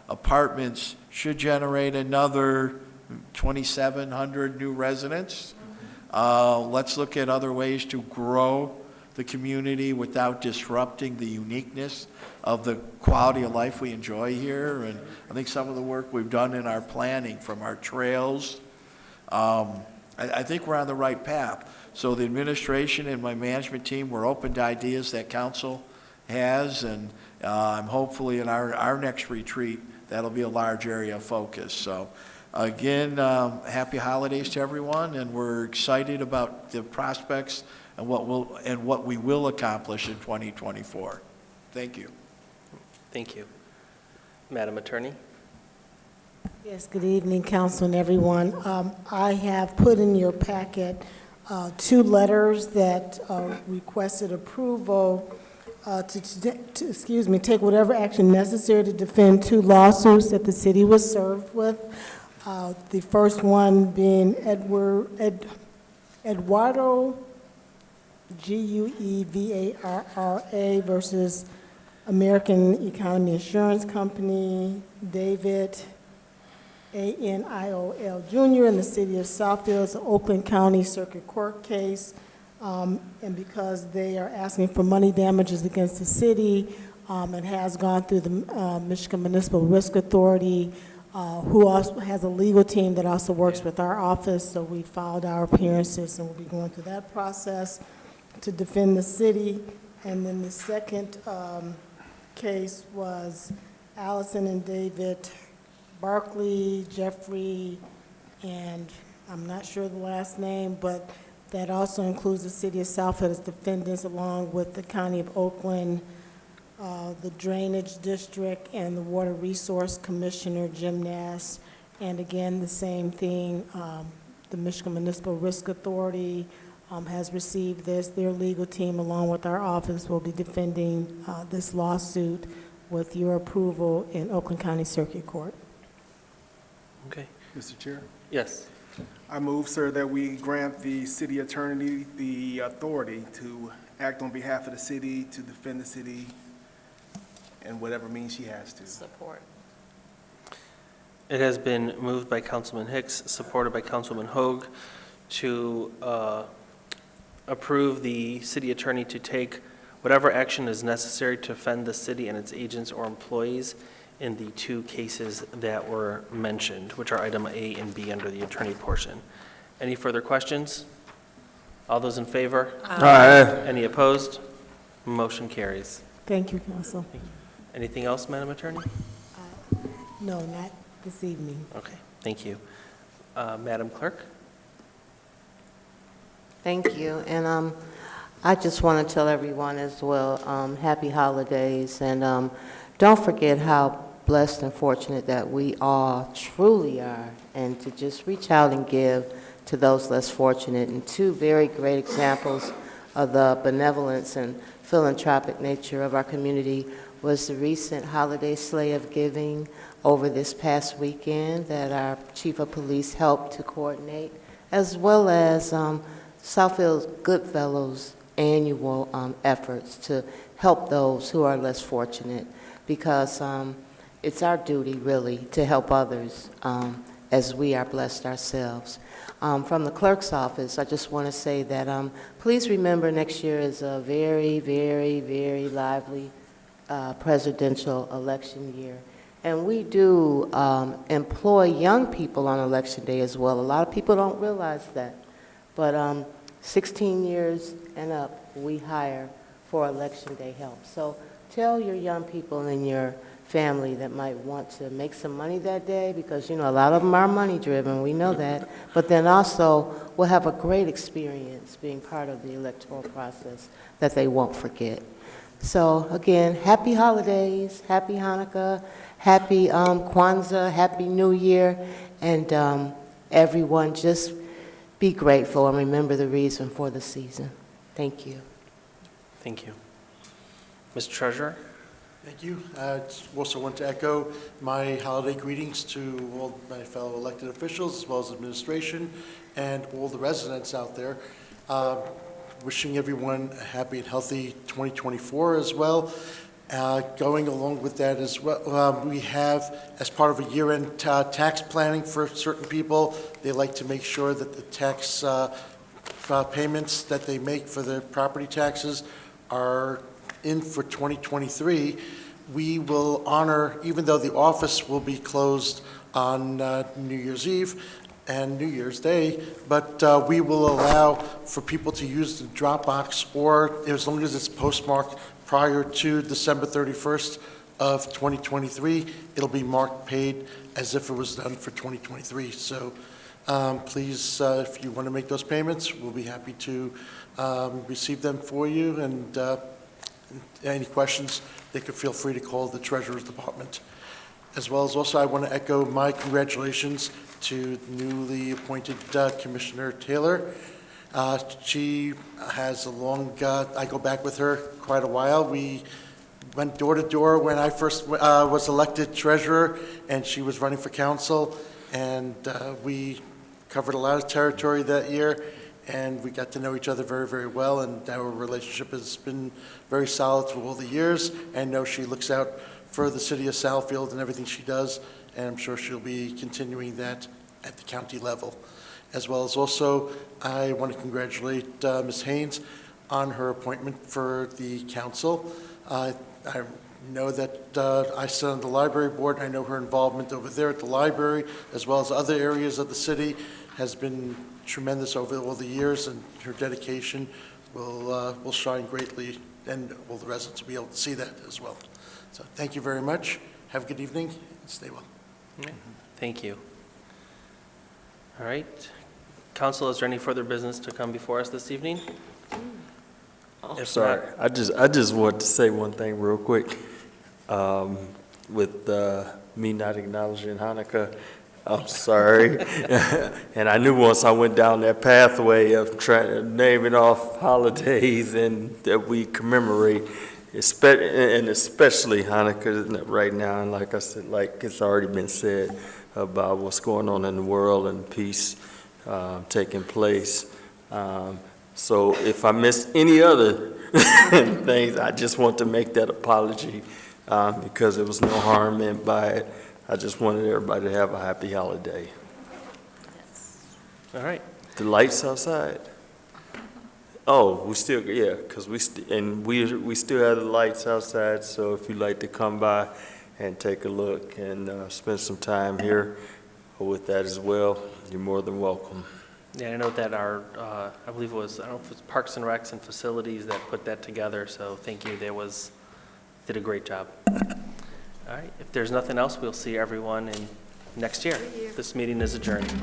apartments should generate another 2,700 new residents. Let's look at other ways to grow the community without disrupting the uniqueness of the quality of life we enjoy here. And I think some of the work we've done in our planning, from our trails, I think we're on the right path. So the administration and my management team, we're open to ideas that council has, and I'm hopefully in our next retreat, that'll be a large area of focus. So again, happy holidays to everyone, and we're excited about the prospects and what we will accomplish in 2024. Thank you. Thank you. Madam Attorney? Yes, good evening, council and everyone. I have put in your packet 2 letters that requested approval to take whatever action necessary to defend 2 lawsuits that the city was served with. The first one being Eduardo, Guevarra versus American Economy Insurance Company, David Aniol Jr. in the city of Southfield. It's an Oakland County Circuit Court case, and because they are asking for money damages against the city, it has gone through the Michigan Municipal Risk Authority, who also has a legal team that also works with our office, so we filed our appearances, and we'll be going through that process to defend the city. And then the second case was Allison and David Barkley, Jeffrey, and I'm not sure the last name, but that also includes the city of Southfield as defendants, along with the county of Oakland, the Drainage District, and the Water Resource Commissioner, Jim Nash. And again, the same thing, the Michigan Municipal Risk Authority has received this. Their legal team, along with our office, will be defending this lawsuit with your approval in Oakland County Circuit Court. Okay. Mr. Chair? Yes. I move, sir, that we grant the city attorney the authority to act on behalf of the city, to defend the city in whatever means she has to. Support. It has been moved by Councilman Hicks, supported by Councilman Hoag, to approve the city attorney to take whatever action is necessary to defend the city and its agents or employees in the two cases that were mentioned, which are item A and B under the attorney portion. Any further questions? All those in favor? Aye. Any opposed? Motion carries. Thank you, Council. Anything else, Madam Attorney? No, not this evening. Okay, thank you. Madam Clerk? Thank you. And I just want to tell everyone as well, happy holidays. And don't forget how blessed and fortunate that we all truly are, and to just reach out and give to those less fortunate. And two very great examples of the benevolence and philanthropic nature of our community was the recent holiday sleigh of giving over this past weekend that our Chief of Police helped to coordinate, as well as Southfield Goodfellows annual efforts to help those who are less fortunate, because it's our duty really to help others as we are blessed ourselves. From the clerk's office, I just want to say that please remember next year is a very, very, very lively presidential election year. And we do employ young people on election day as well. A lot of people don't realize that. But 16 years and up, we hire for election day help. So tell your young people in your family that might want to make some money that day, because, you know, a lot of them are money driven, we know that, but then also will have a great experience being part of the electoral process that they won't forget. So again, happy holidays, happy Hanukkah, happy Kwanzaa, happy New Year, and everyone just be grateful and remember the reason for the season. Thank you. Thank you. Mr. Treasurer? Thank you. I also want to echo my holiday greetings to all my fellow elected officials, as well as administration, and all the residents out there. Wishing everyone a happy and healthy 2024 as well. Going along with that as well, we have, as part of a year-end tax planning for certain people, they like to make sure that the tax payments that they make for their property taxes are in for 2023. We will honor, even though the office will be closed on New Year's Eve and New Year's Day, but we will allow for people to use the Dropbox, or as long as it's postmarked prior to December 31st of 2023, it'll be marked paid as if it was done for 2023. So please, if you want to make those payments, we'll be happy to receive them for you. And any questions, they could feel free to call the Treasurer's Department. As well as also, I want to echo my congratulations to newly appointed Commissioner Taylor. She has a long, I go back with her quite a while. We went door to door when I first was elected treasurer, and she was running for council, and we covered a lot of territory that year, and we got to know each other very, very well, and our relationship has been very solid through all the years. I know she looks out for the city of Southfield and everything she does, and I'm sure she'll be continuing that at the county level. As well as also, I want to congratulate Ms. Haynes on her appointment for the council. I know that I sit on the library board. I know her involvement over there at the library, as well as other areas of the city, has been tremendous over all the years, and her dedication will shine greatly, and all the residents will be able to see that as well. So thank you very much. Have a good evening, and stay well. Thank you. All right. Council, is there any further business to come before us this evening? I'm sorry. I just want to say one thing real quick. With me not acknowledging Hanukkah, I'm sorry. And I knew once I went down that pathway of naming off holidays and that we commemorate, and especially Hanukkah right now, and like I said, like it's already been said about what's going on in the world and peace taking place. So if I missed any other things, I just want to make that apology because there was no harm meant by it. I just wanted everybody to have a happy holiday. All right. The lights outside? Oh, we still, yeah, because we still have the lights outside, so if you'd like to come by and take a look and spend some time here with that as well, you're more than welcome. Yeah, I know that our, I believe it was, I don't know if it's Parks and Recs and Facilities that put that together, so thank you. Did a great job. All right, if there's nothing else, we'll see everyone next year. This meeting is adjourned.